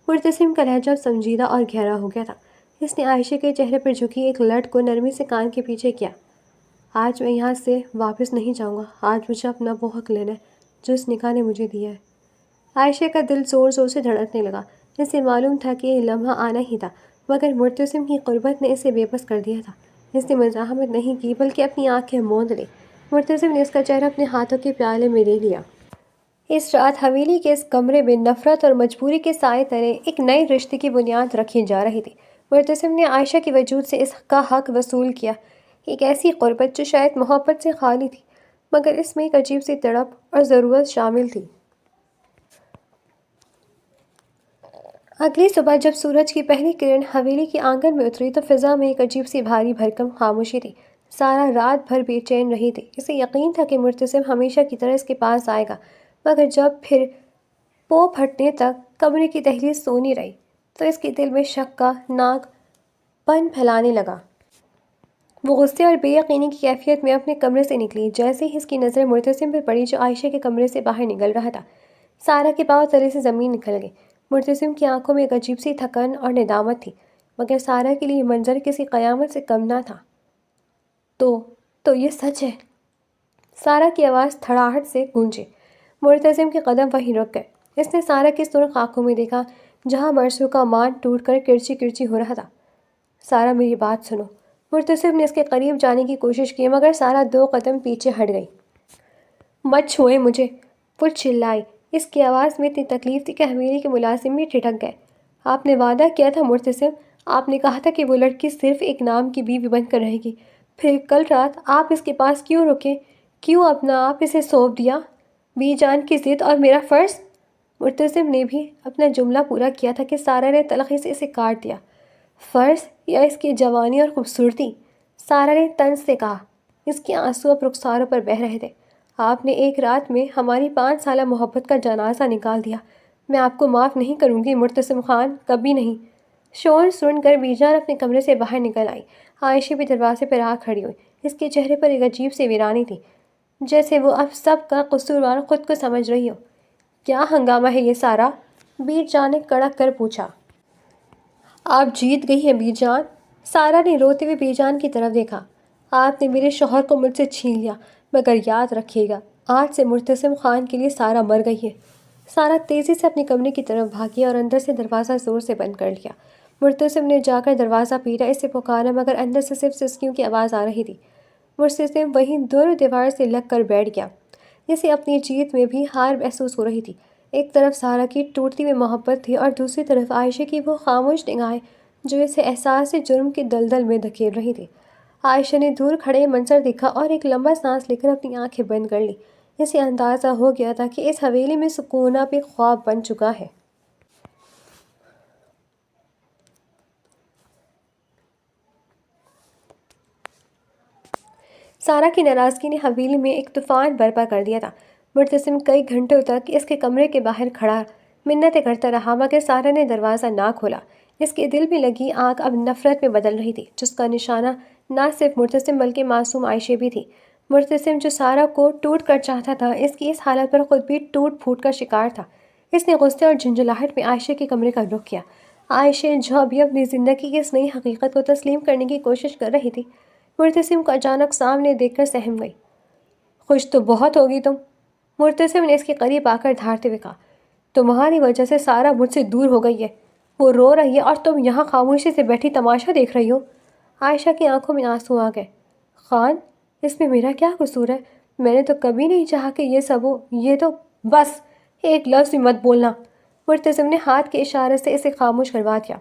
مرتسم کا لہجہ سنجیدہ اور گہرا ہو گیا تھا۔ اس نے عائشہ کے چہرے پر جھکی ایک لٹ کو نرمی سے کان کے پیچھے کیا۔ آج میں یہاں سے واپس نہیں جاؤں گا۔ آج مجھے اپنا وہ حق لینا ہے جو اس نکاح نے مجھے دیا ہے۔ عائشہ کا دل زور زور سے دھڑکنے لگا۔ اسے معلوم تھا کہ یہ لمحہ آنا ہی تھا مگر مرتسم کی قربت نے اسے بے بس کر دیا تھا۔ اس نے مزاحمت نہیں کی بلکہ اپنی آنکھیں موند لی۔ مرتسم نے اس کا چہرہ اپنے ہاتھوں کے پیالے میں لے لیا۔ اس رات حویلی کے اس کمرے میں نفرت اور مجبوری کے سائے تلے ایک نئے رشتے کی بنیاد رکھی جا رہی تھی۔ مرتسم نے عائشہ کے وجود سے اس کا حق وصول کیا، ایک ایسی قربت جو شاید محبت سے خالی تھی مگر اس میں ایک عجیب سی تڑپ اور ضرورت شامل تھی۔ اگلی صبح جب سورج کی پہلی کرن حویلی کے آنگن میں اتری تو فضا میں ایک عجیب سی بھاری بھرکم خاموشی تھی۔ سارا رات بھر بے چین رہی تھی۔ اسے یقین تھا کہ مرتسم ہمیشہ کی طرح اس کے پاس آئے گا مگر جب پھر پو پھٹنے تک کمرے کی دہلیز سونی رہی تو اس کے دل میں شک کا ناگ پن پھیلانے لگا۔ وہ غصے اور بے یقینی کی کیفیت میں اپنے کمرے سے نکلی جیسے ہی اس کی نظر مرتسم پر پڑی جو عائشہ کے کمرے سے باہر نکل رہا تھا۔ سارا کے پاؤں تلے سے زمین نکل گئی۔ مرتسم کی آنکھوں میں ایک عجیب سی تھکن اور ندامت تھی مگر سارا کے لیے یہ منظر کسی قیامت سے کم نہ تھا۔ تو یہ سچ ہے؟ سارا کی آواز تھڑاہٹ سے گونجی۔ مرتسم کے قدم وہیں رک گئے۔ اس نے سارا کی سرخ آنکھوں میں دیکھا جہاں برسوں کا مان ٹوٹ کر کرچی کرچی ہو رہا تھا۔ سارا میری بات سنو۔ مرتسم نے اس کے قریب جانے کی کوشش کی مگر سارا 2 قدم پیچھے ہٹ گئی۔ مت چھوئیں مجھے، وہ چلائی۔ اس کی آواز میں اتنی تکلیف تھی کہ حویلی کے ملازم بھی ٹھٹک گئے۔ آپ نے وعدہ کیا تھا مرتسم، آپ نے کہا تھا کہ وہ لڑکی صرف ایک نام کی بیوی بن کر رہے گی، پھر کل رات آپ اس کے پاس کیوں رکے؟ کیوں اپنا آپ اسے سونپ دیا؟ بی جان کی ضد اور میرا فرض؟ مرتسم نے بھی اپنا جملہ پورا کیا تھا کہ سارا نے تلخی سے اسے کاٹ دیا۔ فرض یا اس کی جوانی اور خوبصورتی؟ سارا نے طنز سے کہا۔ اس کے آنسو اب رخساروں پر بہہ رہے تھے۔ آپ نے ایک رات میں ہماری 5 سالہ محبت کا جنازہ نکال دیا۔ میں آپ کو معاف نہیں کروں گی مرتسم خان، کبھی نہیں۔ شور سن کر بی جان اپنے کمرے سے باہر نکل آئی۔ عائشہ بھی دروازے پر آ کھڑی ہوئی۔ اس کے چہرے پر ایک عجیب سی ویرانی تھی جیسے وہ اب سب کا قصوروار خود کو سمجھ رہی ہو۔ کیا ہنگامہ ہے یہ سارا؟ بی جان نے کڑک کر پوچھا۔ آپ جیت گئی ہیں بی جان۔ سارا نے روتے ہوئے بی جان کی طرف دیکھا۔ آپ نے میرے شوہر کو مجھ سے چھین لیا مگر یاد رکھیے گا آج سے مرتسم خان کے لیے سارا مر گئی ہے۔ سارا تیزی سے اپنے کمرے کی طرف بھاگی اور اندر سے دروازہ زور سے بند کر لیا۔ مرتسم نے جا کر دروازہ پیٹا، اسے پکارا مگر اندر سے صرف سسکیوں کی آواز آ رہی تھی۔ مرتسم وہیں دور دیوار سے لگ کر بیٹھ گیا۔ اسے اپنی جیت میں بھی ہار محسوس ہو رہی تھی۔ ایک طرف سارا کی ٹوٹتی ہوئی محبت تھی اور دوسری طرف عائشہ کی وہ خاموش نگاہیں جو اسے احساس جرم کے دلدل میں دھکیل رہی تھی۔ عائشہ نے دور کھڑے منظر دیکھا اور ایک لمبا سانس لے کر اپنی آنکھیں بند کر لی۔ اسے اندازہ ہو گیا تھا کہ اس حویلی میں سکون اب ایک خواب بن چکا ہے۔ سارا کی ناراضگی نے حویلی میں ایک طوفان برپا کر دیا تھا۔ مرتسم کئی گھنٹوں تک اس کے کمرے کے باہر کھڑا منتیں کرتا رہا مگر سارا نے دروازہ نہ کھولا۔ اس کے دل میں لگی آگ اب نفرت میں بدل رہی تھی جس کا نشانہ نہ صرف مرتسم بلکہ معصوم عائشہ بھی تھی۔ مرتسم جو سارا کو ٹوٹ کر چاہتا تھا اس کی اس حالت پر خود بھی ٹوٹ پھوٹ کا شکار تھا۔ اس نے غصے اور جھنجھلاہٹ میں عائشہ کے کمرے کا رخ کیا۔ عائشہ جو ابھی اپنی زندگی کی اس نئی حقیقت کو تسلیم کرنے کی کوشش کر رہی تھی، مرتسم کو اچانک سامنے دیکھ کر سہم گئی۔ خوش تو بہت ہوگی تم، مرتسم نے اس کے قریب آ کر دھارتے ہوئے کہا۔ تمہاری وجہ سے سارا مجھ سے دور ہو گئی ہے، وہ رو رہی ہے اور تم یہاں خاموشی سے بیٹھی تماشا دیکھ رہی ہو۔ عائشہ کی آنکھوں میں آنسو آ گئے۔ خان، اس میں میرا کیا قصور ہے؟ میں نے تو کبھی نہیں چاہا کہ یہ سب ہو، یہ تو بس ایک لفظ بھی مت بولنا۔ مرتسم نے ہاتھ کے اشارے سے اسے خاموش کروا دیا۔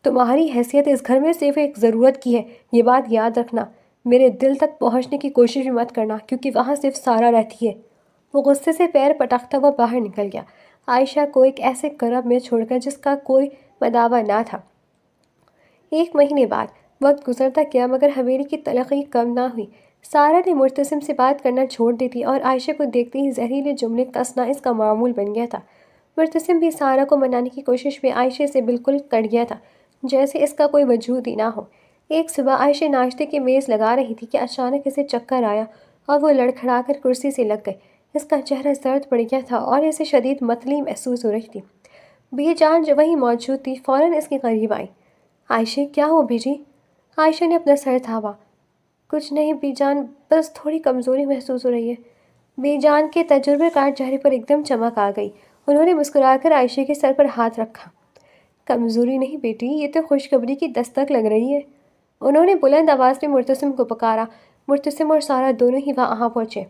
تمہاری حیثیت اس گھر میں صرف ایک ضرورت کی ہے، یہ بات یاد رکھنا۔ میرے دل تک پہنچنے کی کوشش بھی مت کرنا، کیونکہ وہاں صرف سارا رہتی ہے۔ وہ غصے سے پیر پٹکتا ہوا باہر نکل گیا، عائشہ کو ایک ایسے کرب میں چھوڑ کر جس کا کوئی مداوع نہ تھا۔ 1 مہینے بعد وقت گزرتا گیا مگر حویلی کی تلخی کم نہ ہوئی۔ سارا نے مرتسم سے بات کرنا چھوڑ دی تھی اور عائشہ کو دیکھتے ہی زہریلے جملے کسنا اس کا معمول بن گیا تھا۔ مرتسم بھی سارا کو منانے کی کوشش میں عائشہ سے بالکل کٹ گیا تھا، جیسے اس کا کوئی وجود ہی نہ ہو۔ ایک صبح عائشہ ناشتے کی میز لگا رہی تھی کہ اچانک اسے چکر آیا اور وہ لڑکھڑا کر کرسی سے لگ گئی۔ اس کا چہرہ زرد پڑ گیا تھا اور اسے شدید متلی محسوس ہو رہی تھی۔ بی جان جو وہیں موجود تھی فوراً اس کے قریب آئی۔ عائشہ، کیا ہو بی جی؟ عائشہ نے اپنا سر تھاما۔ کچھ نہیں بی جان، بس تھوڑی کمزوری محسوس ہو رہی ہے۔ بی جان کے تجربے کار چہرے پر ایک دم چمک آ گئی۔ انہوں نے مسکرا کر عائشہ کے سر پر ہاتھ رکھا۔ کمزوری نہیں بیٹی، یہ تو خوشخبری کی دستک لگ رہی ہے۔ انہوں نے بلند آواز میں مرتسم کو پکارا۔ مرتسم اور سارا دونوں ہی وہاں پہنچے۔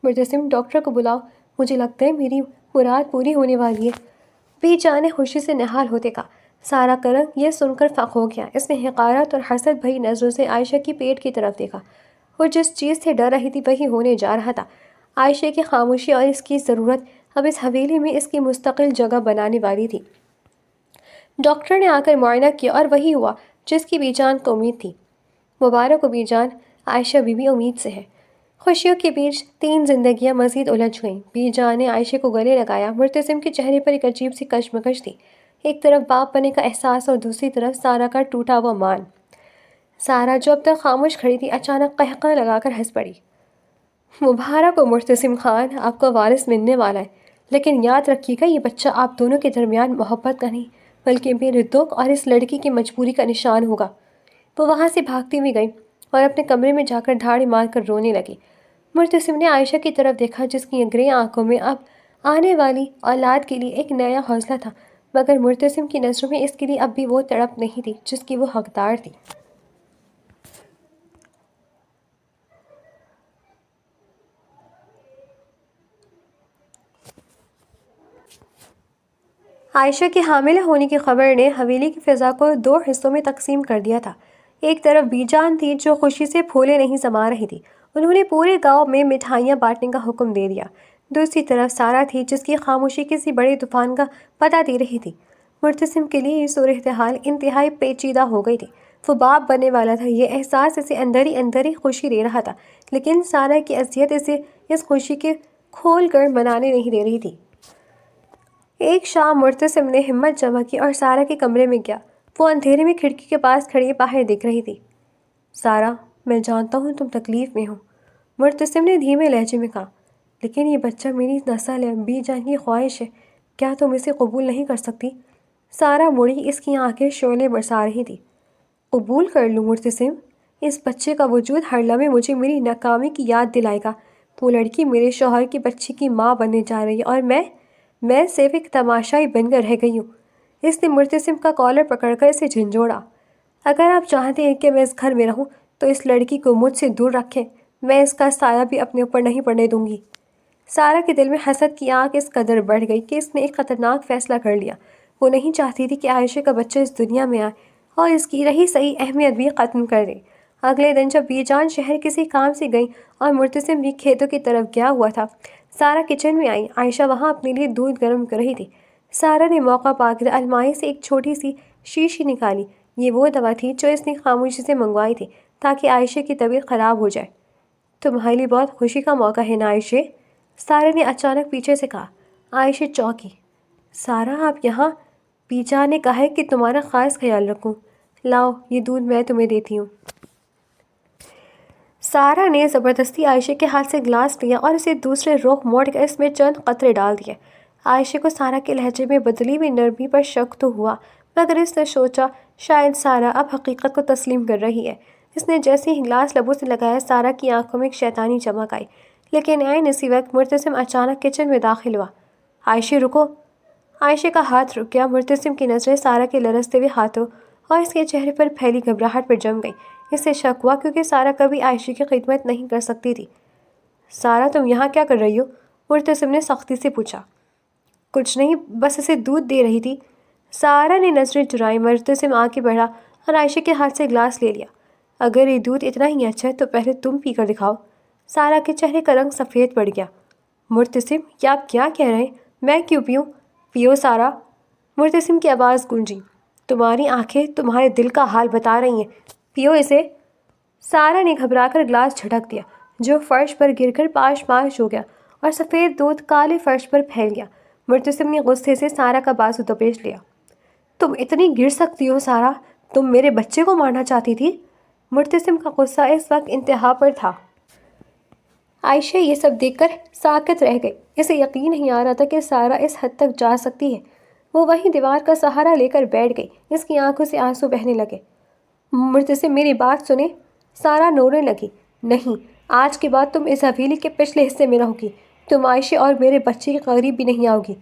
مرتسم، ڈاکٹر کو بلاؤ، مجھے لگتا ہے میری مراد پوری ہونے والی ہے۔ بی جان نے خوشی سے نہال ہوتے کہا۔ سارا کا رنگ یہ سن کر فخ ہو گیا۔ اس نے حقارت اور حسد بھری نظروں سے عائشہ کی پیٹ کی طرف دیکھا۔ وہ جس چیز سے ڈر رہی تھی وہی ہونے جا رہا تھا۔ عائشہ کی خاموشی اور اس کی ضرورت اب اس حویلی میں اس کی مستقل جگہ بنانے والی تھی۔ ڈاکٹر نے آ کر معائنہ کیا اور وہی ہوا جس کی بی جان کو امید تھی۔ مبارک ہو بی جان، عائشہ بی بی امید سے ہے۔ خوشیوں کے بیچ 3 زندگیاں مزید الجھ گئیں۔ بی جان نے عائشہ کو گلے لگایا۔ مرتسم کے چہرے پر ایک عجیب سی کشمکش تھی، ایک طرف باپ بنے کا احساس اور دوسری طرف سارا کا ٹوٹا ہوا مان۔ سارا جو اب تک خاموش کھڑی تھی اچانک قہقہ لگا کر ہنس پڑی۔ مبارک ہو مرتسم خان، آپ کا وارث ملنے والا ہے، لیکن یاد رکھیے گا یہ بچہ آپ دونوں کے درمیان محبت کا نہیں بلکہ میرے دکھ اور اس لڑکی کی مجبوری کا نشان ہوگا۔ وہ وہاں سے بھاگتی ہوئی گئی اور اپنے کمرے میں جا کر دھاڑی مار کر رونے لگی۔ مرتسم نے عائشہ کی طرف دیکھا جس کی گرے آنکھوں میں اب آنے والی اولاد کے لیے ایک نیا حوصلہ تھا، مگر مرتسم کی نظروں میں اس کے لیے اب بھی وہ تڑپ نہیں تھی جس کی وہ حقدار تھی۔ عائشہ کے حاملہ ہونے کی خبر نے حویلی کی فضا کو 2 حصوں میں تقسیم کر دیا تھا۔ ایک طرف بی جان تھی جو خوشی سے پھولے نہیں سما رہی تھی، انہوں نے پورے گاؤں میں مٹھائیاں بانٹنے کا حکم دے دیا۔ دوسری طرف سارا تھی جس کی خاموشی کسی بڑے طوفان کا پتہ دے رہی تھی۔ مرتسم کے لیے یہ صورتحال انتہائی پیچیدہ ہو گئی تھی۔ وہ باپ بننے والا تھا، یہ احساس اسے اندر ہی خوشی دے رہا تھا، لیکن سارا کی اذیت اسے اس خوشی کے کھول کر منانے نہیں دے رہی تھی۔ ایک شام مرتسم نے ہمت جمع کی اور سارا کے کمرے میں گیا۔ وہ اندھیرے میں کھڑکی کے پاس کھڑی باہر دیکھ رہی تھی۔ سارا، میں جانتا ہوں تم تکلیف میں ہو، مرتسم نے دھیمے لہجے میں کہا، لیکن یہ بچہ میری نسل ہے، بی جان کی خواہش ہے، کیا تم اسے قبول نہیں کر سکتی؟ سارا مڑی، اس کی آنکھیں شعلے برسا رہی تھی۔ قبول کر لوں مرتسم؟ اس بچے کا وجود ہر لمحے مجھے میری ناکامی کی یاد دلائے گا۔ وہ لڑکی میرے شوہر کی بچی کی ماں بننے جا رہی ہے اور میں صرف ایک تماشائی بن کر رہ گئی ہوں۔ اس نے مرتسم کا کالر پکڑ کر اسے جھنجھوڑا۔ اگر آپ چاہتے ہیں کہ میں اس گھر میں رہوں تو اس لڑکی کو مجھ سے دور رکھیں، میں اس کا سایہ بھی اپنے اوپر نہیں پڑنے دوں گی۔ سارا کے دل میں حسد کی آگ اس قدر بڑھ گئی کہ اس نے ایک خطرناک فیصلہ کر لیا۔ وہ نہیں چاہتی تھی کہ عائشہ کا بچہ اس دنیا میں آئے اور اس کی رہی صحیح اہمیت بھی ختم کر دے۔ اگلے دن جب بی جان شہر کسی کام سے گئی اور مرتسم بھی کھیتوں کی طرف گیا ہوا تھا، سارا کچن میں آئی۔ عائشہ وہاں اپنے لیے دودھ گرم کر رہی تھی۔ سارا نے موقع پا کر الماری سے ایک چھوٹی سی شیشی نکالی۔ یہ وہ دوا تھی جو اس نے خاموشی سے منگوائی تھی تاکہ عائشہ کی طبیعت خراب ہو جائے۔ تمہارے لیے بہت خوشی کا موقع ہے نا عائشہ؟ سارا نے اچانک پیچھے سے کہا۔ عائشہ چونکی۔ سارا، آپ یہاں؟ بی جان نے کہا ہے کہ تمہارا خاص خیال رکھوں۔ لاؤ، یہ دودھ میں تمہیں دیتی ہوں۔ سارا نے زبردستی عائشہ کے ہاتھ سے گلاس لیا اور اسے دوسرے رخ موڑ کر اس میں چند قطرے ڈال دیے۔ عائشہ کو سارا کے لہجے میں بدلی ہوئی نرمی پر شک تو ہوا، مگر اس نے سوچا شاید سارا اب حقیقت کو تسلیم کر رہی ہے۔ اس نے جیسے ہی گلاس لبوں سے لگایا، سارا کی آنکھوں میں ایک شیطانی چمک آئی، لیکن عین اسی وقت مرتسم اچانک کچن میں داخل ہوا۔ عائشہ رکو! عائشہ کا ہاتھ رک گیا۔ مرتسم کی نظریں سارا کے لرزتے ہوئے ہاتھوں اور اس کے چہرے پر پھیلی گھبراہٹ پر جم گئی۔ اسے شک ہوا کیونکہ سارا کبھی عائشہ کی خدمت نہیں کر سکتی تھی۔ سارا تم یہاں کیا کر رہی ہو؟ مرتسم نے سختی سے پوچھا۔ کچھ نہیں، بس اسے دودھ دے رہی تھی۔ سارا نے نظریں چرائیں۔ مرتسم آگے بڑھا اور عائشہ کے ہاتھ سے گلاس لے لیا۔ اگر یہ دودھ اتنا ہی اچھا ہے تو پہلے تم پی کر دکھاؤ۔ سارا کے چہرے کا رنگ سفید پڑ گیا۔ مرتسم، یہ آپ کیا کہہ رہے ہیں؟ میں کیوں پیوں؟ پیو سارا! مرتسم کی آواز گونجی۔ تمہاری آنکھیں تمہارے دل کا حال بتا رہی ہیں، پیو اسے۔ سارا نے گھبرا کر گلاس جھٹک دیا، جو فرش پر گر کر پاش پاش ہو گیا اور سفید دودھ کالے فرش پر پھیل گیا۔ مرتسم نے غصے سے سارا کا بازو دبوچ لیا۔ تم اتنی گر سکتی ہو سارا؟ تم میرے بچے کو مارنا چاہتی تھی؟ مرتسم کا غصہ اس وقت انتہا پر تھا۔ عائشہ یہ سب دیکھ کر ساکت رہ گئی۔ اسے یقین نہیں آ رہا تھا کہ سارا اس حد تک جا سکتی ہے۔ وہ وہیں دیوار کا سہارا لے کر بیٹھ گئی۔ اس کی آنکھوں سے آنسو بہنے لگے۔ مرتسم میری بات سنیں۔ سارا رونے لگی۔ نہیں، آج کے بعد تم اس حویلی کے پچھلے حصے میں رہو گی۔ تم عائشہ اور میرے بچے کے قریب بھی نہیں آؤ گی۔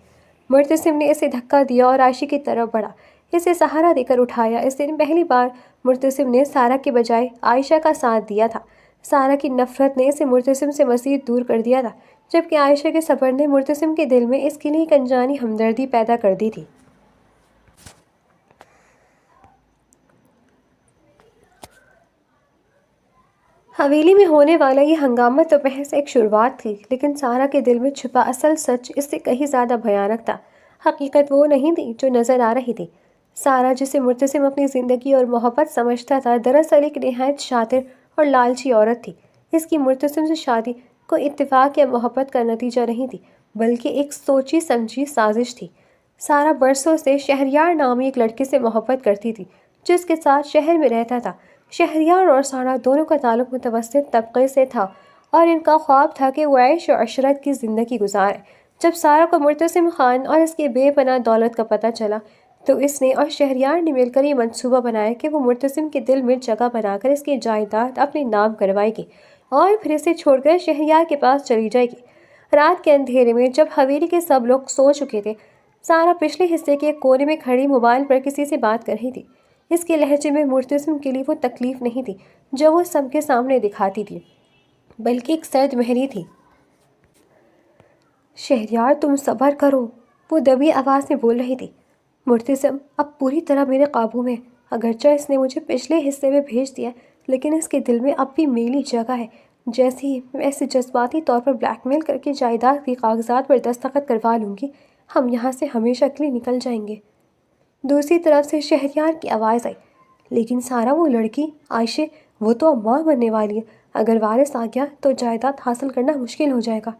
مرتسم نے اسے دھکا دیا اور عائشہ کی طرف بڑھا، اسے سہارا دے کر اٹھایا۔ اس دن پہلی بار مرتسم نے سارا کے بجائے عائشہ کا ساتھ دیا تھا۔ سارا کی نفرت نے اسے مرتسم سے مزید دور کر دیا تھا، جبکہ عائشہ کے صبر نے مرتسم کے دل میں اس کے لیے ایک انجانی ہمدردی پیدا کر دی تھی۔ حویلی میں ہونے والا یہ ہنگامہ تو محض ایک شروعات تھی، لیکن سارا کے دل میں چھپا اصل سچ اس سے کہیں زیادہ بھیانک تھا۔ حقیقت وہ نہیں تھی جو نظر آ رہی تھی۔ سارا، جسے مرتسم اپنی زندگی اور محبت سمجھتا تھا، دراصل ایک نہایت شاطر اور لالچی عورت تھی۔ اس کی مرتسم سے شادی کوئی اتفاق یا محبت کا نتیجہ نہیں تھی، بلکہ ایک سوچی سمجھی سازش تھی۔ سارا برسوں سے شہریار نامی ایک لڑکے سے محبت کرتی تھی، جس کے ساتھ شہر میں رہتا تھا۔ شہریار اور سارا دونوں کا تعلق متوسط طبقے سے تھا اور ان کا خواب تھا کہ وہ عیش و عشرت کی زندگی گزارے۔ جب سارا کو مرتسم خان اور اس کی بے پناہ دولت کا پتہ چلا تو اس نے اور شہریار نے مل کر یہ منصوبہ بنایا کہ وہ مرتسم کے دل میں جگہ بنا کر اس کی جائیداد اپنے نام کروائے گی اور پھر اسے چھوڑ کر شہریار کے پاس چلی جائے گی۔ رات کے اندھیرے میں جب حویلی کے سب لوگ سو چکے تھے، سارا پچھلے حصے کے ایک کونے میں کھڑی موبائل پر کسی سے بات کر رہی تھی۔ اس کے لہجے میں مرتسم کے لیے وہ تکلیف نہیں تھی جو وہ سب کے سامنے دکھاتی تھی، بلکہ ایک سرد مہری تھی۔ شہریار، تم صبر کرو، وہ دبی آواز میں بول رہی تھی۔ مرتسم اب پوری طرح میرے قابو میں، اگرچہ اس نے مجھے پچھلے حصے میں بھیج دیا، لیکن اس کے دل میں اب بھی میری جگہ ہے۔ جیسے ہی میں اسے جذباتی طور پر بلیک میل کر کے جائیداد کی کاغذات پر دستخط کروا لوں گی، ہم یہاں سے ہمیشہ کے لیے نکل جائیں گے۔ دوسری طرف سے شہریار کی آواز آئی، لیکن سارا، وہ لڑکی عائشہ، وہ تو اب ماں بننے والی ہے، اگر وارث آ گیا تو جائیداد حاصل کرنا مشکل ہو جائے گا۔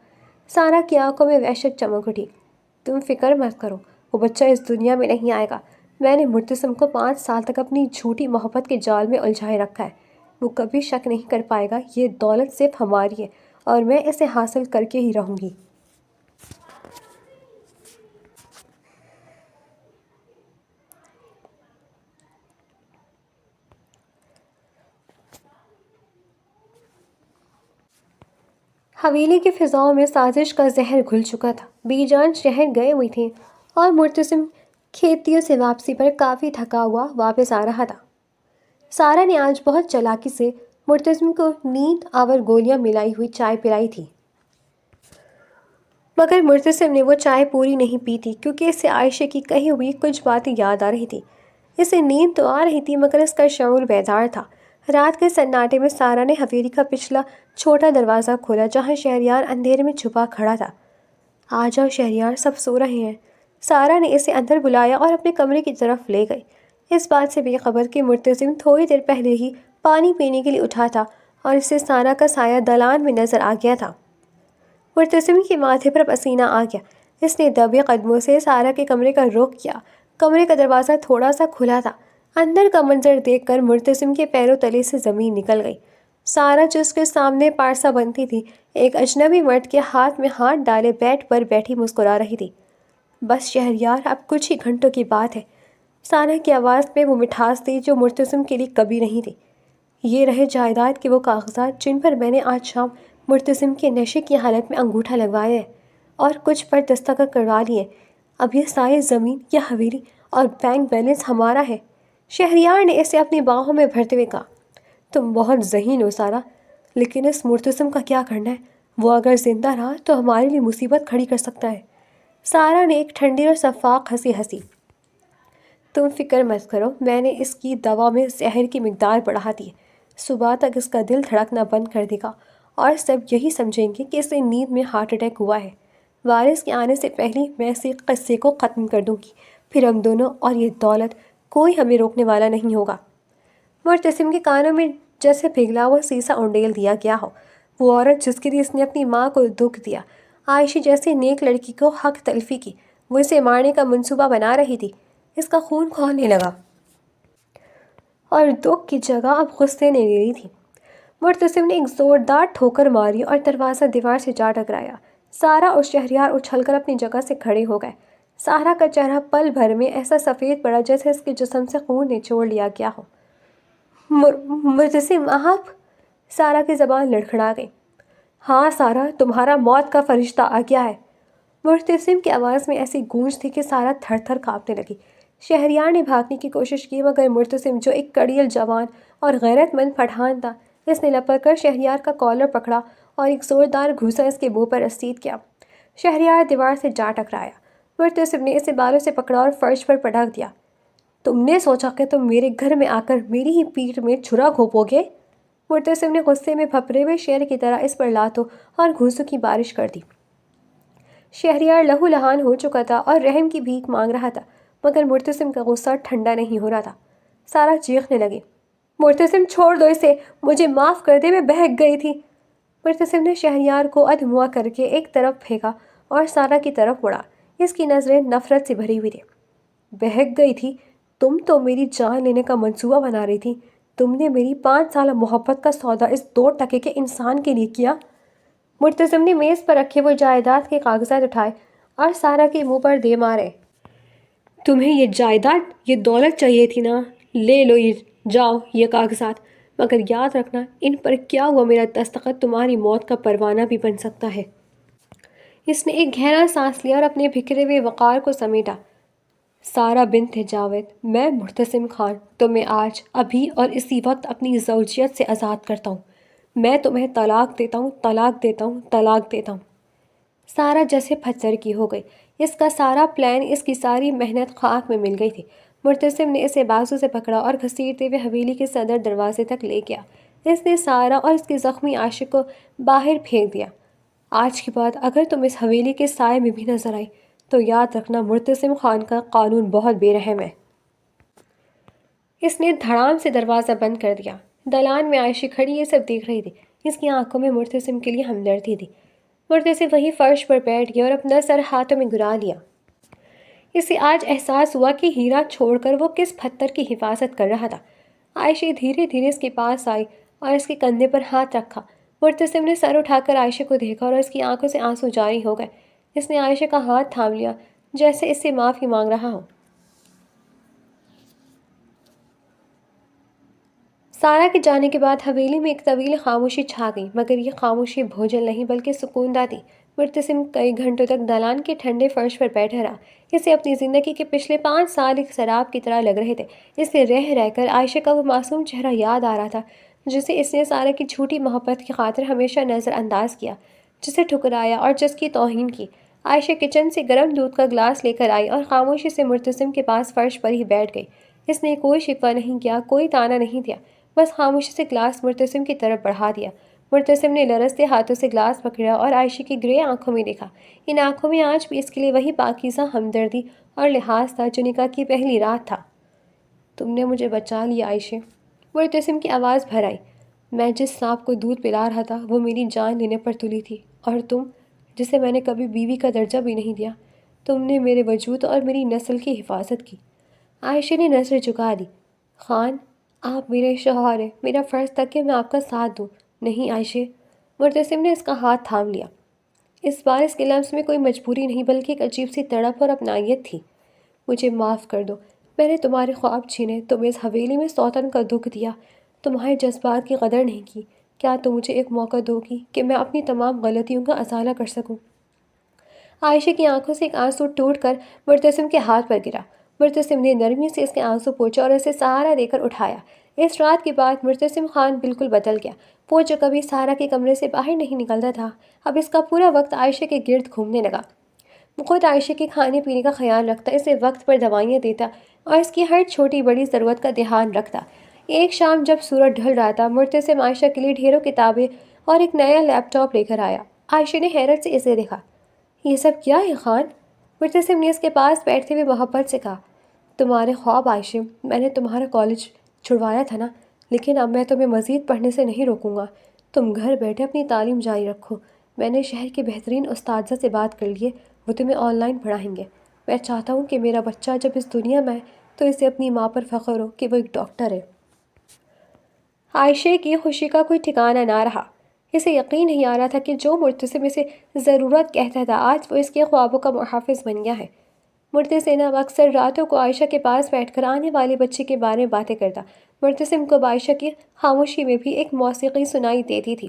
سارا کی آنکھوں میں وحشت چمک اٹھی۔ تم فکر مت کرو، وہ بچہ اس دنیا میں نہیں آئے گا۔ میں نے مرتسم کو 5 سال تک اپنی جھوٹی محبت کے جال میں الجھائے رکھا ہے۔ وہ کبھی شک نہیں کر پائے گا، یہ دولت صرف ہماری ہے اور میں اسے حاصل کر کے ہی رہوں گی۔ حویلی کی فضاؤں میں سازش کا زہر گھل چکا تھا۔ بی جان شہر گئے ہوئے تھے اور مرتسم کھیتیوں سے واپسی پر کافی تھکا ہوا واپس آ رہا تھا۔ سارا نے آج بہت چالاکی سے مرتسم کو نیند آور گولیاں ملائی ہوئی چائے پلائی تھی، مگر مرتسم نے وہ چائے پوری نہیں پی تھی کیونکہ اسے عائشہ کی کہی ہوئی کچھ باتیں یاد آ رہی تھی۔ اسے نیند تو آ رہی تھی مگر اس کا شعور بیدار تھا۔ رات کے سناٹے میں سارا نے حویلی کا پچھلا چھوٹا دروازہ کھولا جہاں شہریار اندھیرے میں چھپا کھڑا تھا۔ آ جاؤ شہریار، سب سو رہے ہیں۔ سارا نے اسے اندر بلایا اور اپنے کمرے کی طرف لے گئی، اس بات سے بے خبر کہ مرتسم تھوڑی دیر پہلے ہی پانی پینے کے لیے اٹھا تھا اور اسے سارا کا سایہ دالان میں نظر آ گیا تھا۔ مرتسم کے ماتھے پر پسینہ آ گیا۔ اس نے دبے قدموں سے سارا کے کمرے کا رخ کیا۔ کمرے کا دروازہ تھوڑا سا کھلا تھا۔ اندر کا منظر دیکھ کر مرتسم کے پیروں تلے سے زمین نکل گئی۔ سارا جو اس کے سامنے پارسا بنتی تھی، ایک اجنبی مرد کے ہاتھ میں ہاتھ ڈالے بیڈ پر بیٹھی مسکرا رہی تھی۔ بس شہریار، اب کچھ ہی گھنٹوں کی بات ہے، سارہ کی آواز میں وہ مٹھاس تھی جو مرتسم کے لیے کبھی نہیں تھی۔ یہ رہے جائیداد کے وہ کاغذات جن پر میں نے آج شام مرتسم کے نشے کی حالت میں انگوٹھا لگوایا ہے اور کچھ پر دستخط کروا لیے۔ اب یہ ساری زمین یا حویلی اور بینک بیلنس ہمارا ہے۔ شہریار نے اسے اپنی باہوں میں بھرتے ہوئے کہا۔ تم بہت ذہین ہو سارہ، لیکن اس مرتسم کا کیا کرنا ہے؟ وہ اگر زندہ رہا تو ہمارے لیے مصیبت کھڑی کر سکتا ہے۔ سارہ نے ایک ٹھنڈی اور شفاف ہنسی۔ تم فکر مت کرو، میں نے اس کی دوا میں زہر کی مقدار بڑھا دی ہے۔ صبح تک اس کا دل دھڑکنا بند کر دے گا اور سب یہی سمجھیں گے کہ اسے نیند میں ہارٹ اٹیک ہوا ہے۔ وارث کے آنے سے پہلے میں اس قصے کو ختم کر دوں گی، پھر ہم دونوں اور یہ دولت کوئی ہمیں روکنے والا نہیں ہوگا۔ مرتسم کے کانوں میں جیسے پگھلا ہوا سیسا انڈیل دیا گیا ہو۔ وہ عورت جس کے لیے اس نے اپنی ماں کو دکھ دیا، عائشہ جیسی نیک لڑکی کو حق تلفی کی، وہ اسے مارنے کا منصوبہ بنا رہی تھی۔ اس کا خون کھولنے لگا اور دکھ کی جگہ اب غصے نے لے لی تھی۔ مرتسم نے ایک زوردار ٹھوکر ماری اور دروازہ دیوار سے جا ٹکرایا۔ سارہ اور شہریار اچھل کر اپنی جگہ سے کھڑے ہو گئے۔ سارہ کا چہرہ پل بھر میں ایسا سفید پڑا جیسے اس کے جسم سے خون نچوڑ لیا گیا ہو۔ مرتسم آپ؟ سارہ کی زبان لڑکھڑا گئی۔ ہاں سارہ، تمہارا موت کا فرشتہ آ گیا ہے۔ مرتسم کی آواز میں ایسی گونج تھی کہ سارہ تھر تھر کانپنے لگی۔ شہریار نے بھاگنے کی کوشش کی مگر مرتسم جو ایک کڑیل جوان اور غیرت مند پٹھان تھا، اس نے لپک کر شہریار کا کالر پکڑا اور ایک زوردار گھوسا اس کے منہ پر رسید کیا۔ شہریار دیوار سے جا ٹکرایا۔ مرتسم نے اسے بالوں سے پکڑا اور فرش پر پٹک دیا۔ تم نے سوچا کہ تم میرے گھر میں آ کر میری ہی پیٹھ میں چھرا گھونپو گے؟ مرتسم نے غصے میں پھپھرے ہوئے شیر کی طرح اس پر لاتوں اور گھوسوں کی بارش کر دی۔ شہریار لہو لہان ہو چکا تھا اور رحم کی بھیک مانگ رہا تھا، مگر مرتسم کا غصہ ٹھنڈا نہیں ہو رہا تھا۔ سارہ چیخنے لگی۔ مرتسم چھوڑ دو اسے، مجھے معاف کر دے، میں بہک گئی تھی۔ مرتسم نے شہریار کو ادھموا کر کے ایک طرف پھینکا اور سارہ کی طرف مڑا۔ اس کی نظریں نفرت سے بھری ہوئی تھیں۔ بہک گئی تھی؟ تم تو میری جان لینے کا منصوبہ بنا رہی تھی۔ تم نے میری 5 سالہ محبت کا سودا اس 2 ٹکے کے انسان کے لیے کیا۔ مرتسم نے میز پر رکھے وہ جائیداد کے کاغذات اٹھائے اور سارہ کے منہ پر دے مارے۔ تمہیں یہ جائیداد، یہ دولت چاہیے تھی نا؟ لے لو، یہ جاؤ یہ کاغذات، مگر یاد رکھنا ان پر کیا ہوا میرا دستخط تمہاری موت کا پروانہ بھی بن سکتا ہے۔ اس نے ایک گہرا سانس لیا اور اپنے بکھرے ہوئے وقار کو سمیٹا۔ سارہ بنت جاوید، میں مرتسم خان تمہیں آج، ابھی اور اسی وقت اپنی زوجیت سے آزاد کرتا ہوں۔ میں تمہیں طلاق دیتا ہوں، طلاق دیتا ہوں، طلاق دیتا ہوں۔ سارہ جیسے پتھر کی ہو گئی۔ اس کا سارا پلان، اس کی ساری محنت خاک میں مل گئی تھی۔ مرتسم نے اسے بازو سے پکڑا اور گھسیٹتے ہوئے حویلی کے صدر دروازے تک لے گیا۔ اس نے سارہ اور اس کی زخمی عاشق کو باہر پھینک دیا۔ آج کے بعد اگر تم اس حویلی کے سائے میں بھی نظر آئی تو یاد رکھنا مرتسم خان کا قانون بہت بے رحم ہے۔ اس نے دھڑام سے دروازہ بند کر دیا۔ دالان میں عائشہ کھڑی یہ سب دیکھ رہی تھی۔ اس کی آنکھوں میں مرتسم کے لیے ہمدردی تھی۔ مرتسم وہی فرش پر بیٹھ گیا اور اپنا سر ہاتھوں میں گرا لیا۔ اسے آج احساس ہوا کہ ہیرا چھوڑ کر وہ کس پتھر کی حفاظت کر رہا تھا۔ عائشہ دھیرے دھیرے اس کے پاس آئی اور اس کے کندھے پر ہاتھ رکھا۔ مرتسم نے سر اٹھا کر عائشہ کو دیکھا اور اس کی آنکھوں سے آنسو جاری ہو گئے۔ اس نے عائشہ کا ہاتھ تھام لیا جیسے اس سے معافی مانگ رہا ہو۔ سارہ کے جانے کے بعد حویلی میں ایک طویل خاموشی چھا گئی، مگر یہ خاموشی بھوجل نہیں بلکہ سکون دہ تھی۔ مرتسم کئی گھنٹوں تک دالان کے ٹھنڈے فرش پر بیٹھا رہا۔ اسے اپنی زندگی کے پچھلے 5 سال ایک سراب کی طرح لگ رہے تھے۔ اسے رہ رہ کر عائشہ کا وہ معصوم چہرہ یاد آ رہا تھا جسے اس نے سارہ کی جھوٹی محبت کی خاطر ہمیشہ نظر انداز کیا، جسے ٹھکرایا اور جس کی توہین کی۔ عائشہ کچن سے گرم دودھ کا گلاس لے کر آئی اور خاموشی سے مرتسم کے پاس فرش پر ہی بیٹھ گئی۔ اس نے کوئی شکوہ نہیں کیا، کوئی طعنہ نہیں دیا، بس خاموشی سے گلاس مرتسم کی طرف بڑھا دیا۔ مرتسم نے لرزتے ہاتھوں سے گلاس پکڑا اور عائشہ کی گرے آنکھوں میں دیکھا۔ ان آنکھوں میں آج بھی اس کے لیے وہی پاکیزہ ہمدردی اور لحاظ تھا جو نکاح کی پہلی رات تھا۔ تم نے مجھے بچا لیا عائشہ، مرتسم کی آواز بھر آئی۔ میں جس سانپ کو دودھ پلا رہا تھا وہ میری جان لینے پر تلی تھی، اور تم، جسے میں نے کبھی بیوی کا درجہ بھی نہیں دیا، تم نے میرے وجود اور میری نسل کی حفاظت کی۔ عائشہ نے نظر جھکا دی۔ خان، آپ میرے شوہر ہیں، میرا فرض تھا کہ میں آپ کا ساتھ دوں۔ نہیں عائشہ، مرتسم نے اس کا ہاتھ تھام لیا۔ اس بار اس کے لمس میں کوئی مجبوری نہیں بلکہ ایک عجیب سی تڑپ اور اپنائیت تھی۔ مجھے معاف کر دو، میں نے تمہارے خواب چھینے، تمہیں اس حویلی میں سوتن کا دکھ دیا، تمہارے جذبات کی قدر نہیں کی۔ کیا تم مجھے ایک موقع دو گی کہ میں اپنی تمام غلطیوں کا ازالہ کر سکوں؟ عائشہ کی آنکھوں سے ایک آنسو ٹوٹ کر مرتسم کے ہاتھ پر گرا۔ مرتسم نے نرمی سے اس کے آنسو پوچھا اور اسے سہارا دے کر اٹھایا۔ اس رات کے بعد مرتسم خان بالکل بدل گیا۔ وہ جو کبھی سارا کے کمرے سے باہر نہیں نکلتا تھا، اب اس کا پورا وقت عائشہ کے گرد گھومنے لگا۔ وہ خود عائشہ کے کھانے پینے کا خیال رکھتا، اسے وقت پر دوائیاں دیتا اور اس کی ہر چھوٹی بڑی ضرورت کا دھیان رکھتا۔ ایک شام جب سورج ڈھل رہا تھا، مرتسم عائشہ کے لیے ڈھیروں کتابیں اور ایک نیا لیپ ٹاپ لے کر آیا۔ عائشہ نے حیرت سے اسے دیکھا۔ یہ سب کیا ہے خان؟ مرتسم نے اس کے پاس بیٹھتے ہوئے محبت سے کہا۔ تمہارے خواب عائشہ، میں نے تمہارا کالج چھڑوایا تھا نا، لیکن اب میں تمہیں مزید پڑھنے سے نہیں روکوں گا۔ تم گھر بیٹھے اپنی تعلیم جاری رکھو۔ میں نے شہر کے بہترین اساتذہ سے بات کر لی ہے، وہ تمہیں آن لائن پڑھائیں گے۔ میں چاہتا ہوں کہ میرا بچہ جب اس دنیا میں ہے تو اسے اپنی ماں پر فخر ہو کہ وہ ایک ڈاکٹر ہے۔ عائشہ کی خوشی کا کوئی ٹھکانہ نہ رہا۔ اسے یقین نہیں آ رہا تھا کہ جو مرتسم اسے ضرورت کہتا تھا، آج وہ اس کے خوابوں کا محافظ بن گیا ہے۔ مرتسم اب اکثر راتوں کو عائشہ کے پاس بیٹھ کر آنے والے بچے کے بارے میں باتیں کرتا۔ مرتسم کو عائشہ کی خاموشی میں بھی ایک موسیقی سنائی دیتی تھی۔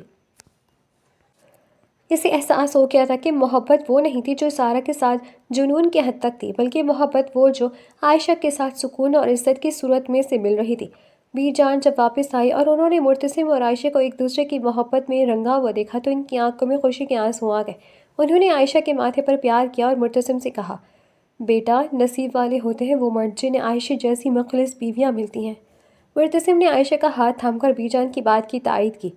اسے احساس ہو گیا تھا کہ محبت وہ نہیں تھی جو سارا کے ساتھ جنون کی حد تک تھی، بلکہ محبت وہ جو عائشہ کے ساتھ سکون اور عزت کی صورت میں سے مل رہی تھی۔ بی جان جب واپس آئی اور انہوں نے مرتسم اور عائشہ کو ایک دوسرے کی محبت میں رنگا ہوا دیکھا تو ان کی آنکھوں میں خوشی کے آنسو آ گئے۔ انہوں نے عائشہ کے ماتھے پر پیار کیا اور مرتسم سے کہا، بیٹا، نصیب والے ہوتے ہیں وہ مرد جنہیں عائشہ جیسی مخلص بیویاں ملتی ہیں۔ مرتسم نے عائشہ کا ہاتھ تھام کر بی جان کی بات کی تائید کی۔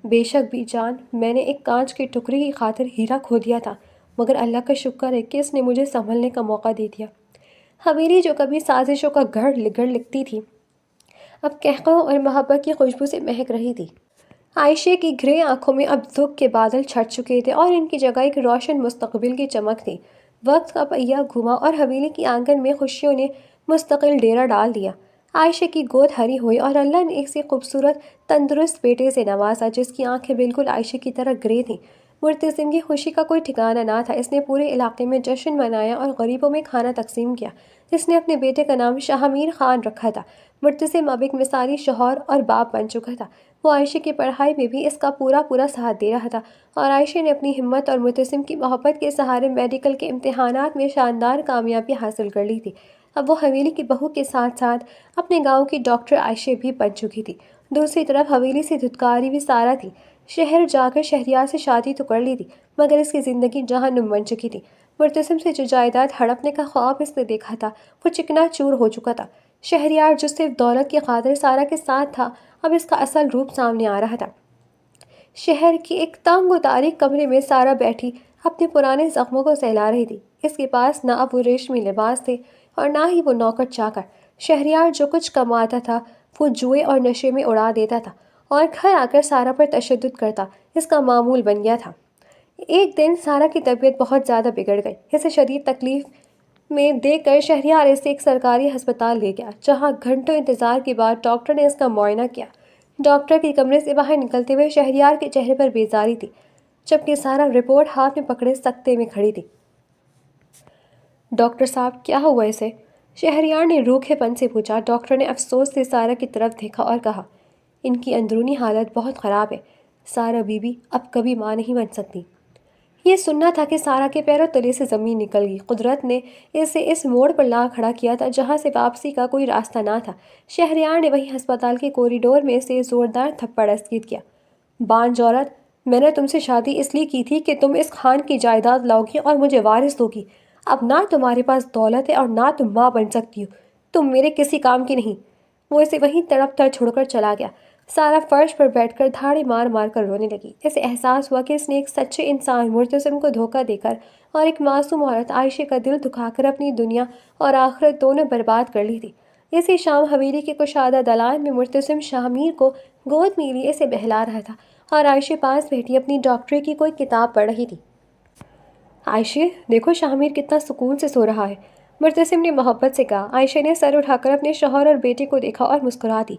بے شک بی جان، میں نے ایک کانچ کے ٹکڑے کی خاطر ہیرا کھو دیا تھا، مگر اللہ کا شکر ہے کہ اس نے مجھے سنبھلنے کا موقع دے دیا۔ حویلی جو کبھی سازشوں کا گڑھ لگتی تھی، اب قہقہوں اور محبت کی خوشبو سے مہک رہی تھی۔ عائشہ کی گرے آنکھوں میں اب دکھ کے بادل چھٹ چکے تھے اور ان کی جگہ ایک روشن مستقبل کی چمک تھی۔ وقت کا پہیہ گھوما اور حویلی کی آنگن میں خوشیوں نے مستقل ڈیرا ڈال دیا۔ عائشہ کی گود ہری ہوئی اور اللہ نے ایک سے خوبصورت تندرست بیٹے سے نوازا جس کی آنکھیں بالکل عائشہ کی طرح گرے تھیں۔ مرتسم کی خوشی کا کوئی ٹھکانہ نہ تھا۔ اس نے پورے علاقے میں جشن منایا اور غریبوں میں کھانا تقسیم کیا۔ اس نے اپنے بیٹے کا نام شاہ میر خان رکھا تھا۔ مرتسم اب ایک مثالی شوہر اور باپ بن چکا تھا۔ وہ عائشہ کی پڑھائی میں بھی اس کا پورا ساتھ دے رہا تھا اور عائشہ نے اپنی ہمت اور مرتسم کی محبت کے سہارے میڈیکل کے امتحانات میں شاندار کامیابی حاصل کر لی تھی۔ اب وہ حویلی کی بہو کے ساتھ ساتھ اپنے گاؤں کی ڈاکٹر عائشہ بھی بن چکی تھی۔ دوسری طرف حویلی سے دھتکاری ہوئی سارا تھی۔ شہر جا کر شہریار سے شادی تو کر لی تھی، مگر اس کی زندگی جہنم بن چکی تھی۔ مرتسم سے جو جائیداد ہڑپنے کا خواب اس نے دیکھا تھا، وہ چکنا چور ہو چکا تھا۔ شہریار جو صرف دولت کی خاطر سارا کے ساتھ تھا، اب اس کا اصل روپ سامنے آ رہا تھا۔ شہر کے ایک تنگ و تاریک کمرے میں سارا بیٹھی اپنے پرانے زخموں کو سہلا رہی تھی۔ اس کے پاس نہ اب وہ ریشمی لباس تھے اور نہ ہی وہ نوکر چاکر۔ شہریار جو کچھ کماتا تھا وہ جوئے اور نشے میں اڑا دیتا تھا اور گھر آ کر سارا پر تشدد کرتا، اس کا معمول بن گیا تھا۔ ایک دن سارا کی طبیعت بہت زیادہ بگڑ گئی۔ اسے شدید تکلیف میں دیکھ کر شہریار اسے ایک سرکاری ہسپتال لے گیا، جہاں گھنٹوں انتظار کے بعد ڈاکٹر نے اس کا معائنہ کیا۔ ڈاکٹر کے کمرے سے باہر نکلتے ہوئے شہریار کے چہرے پر بیزاری تھی، جبکہ سارا رپورٹ ہاتھ میں پکڑے سکتے میں کھڑی تھی۔ ڈاکٹر صاحب، کیا ہوا اسے؟ شہریار نے روکھے پن سے پوچھا۔ ڈاکٹر نے افسوس سے سارا کی طرف دیکھا اور کہا، ان کی اندرونی حالت بہت خراب ہے، سارا بی بی اب کبھی ماں نہیں بن سکتی۔ یہ سننا تھا کہ سارا کے پیروں تلے سے زمین نکل گئی۔ قدرت نے اسے اس موڑ پر لا کھڑا کیا تھا جہاں سے واپسی کا کوئی راستہ نہ تھا۔ شہریار نے وہی ہسپتال کے کوریڈور میں سے زوردار تھپڑ اسکیت کیا۔ بانجھ عورت، میں نے تم سے شادی اس لیے کی تھی کہ تم اس خان کی جائیداد لاؤ گی اور مجھے وارث ہوگی۔ اب نہ تمہارے پاس دولت ہے اور نہ تم ماں بن سکتی ہو، تم میرے کسی کام کی نہیں۔ وہ اسے وہیں تڑپ کر چھوڑ کر چلا گیا۔ سارا فرش پر بیٹھ کر دھاڑی مار مار کر رونے لگی۔ اسے احساس ہوا کہ اس نے ایک سچے انسان مرتسم کو دھوکہ دے کر اور ایک معصوم عورت عائشہ کا دل دکھا کر اپنی دنیا اور آخرت دونوں برباد کر لی تھی۔ اسی شام حویلی کے کشادہ دالان میں مرتسم شاہ میر کو گود میں لیے اسے بہلا رہا تھا اور عائشہ پاس بیٹھی اپنی ڈاکٹری کی کوئی کتاب پڑھ رہی تھی۔ عائشہ، دیکھو شاہ میر کتنا سکون سے سو رہا ہے، مرتسم نے محبت سے کہا۔ عائشہ نے سر اٹھا کر اپنے شوہر اور بیٹے کو دیکھا اور مسکرا دی۔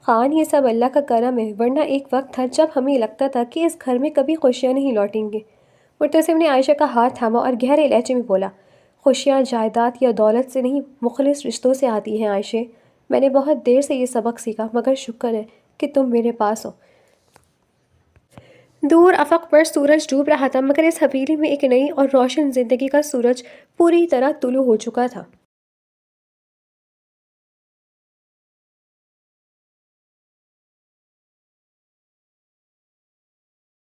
خان، یہ سب اللہ کا کرم ہے، ورنہ ایک وقت تھا جب ہمیں لگتا تھا کہ اس گھر میں کبھی خوشیاں نہیں لوٹیں گے۔ مرتسم نے عائشہ کا ہاتھ تھاما اور گہرے لہجے میں بولا، خوشیاں جائیداد یا دولت سے نہیں، مخلص رشتوں سے آتی ہیں عائشہ۔ میں نے بہت دیر سے یہ سبق سیکھا، مگر شکر ہے کہ تم میرے پاس ہو۔ دور افق پر سورج ڈوب رہا تھا، مگر اس حویلی میں ایک نئی اور روشن زندگی کا سورج پوری طرح طلوع ہو چکا تھا۔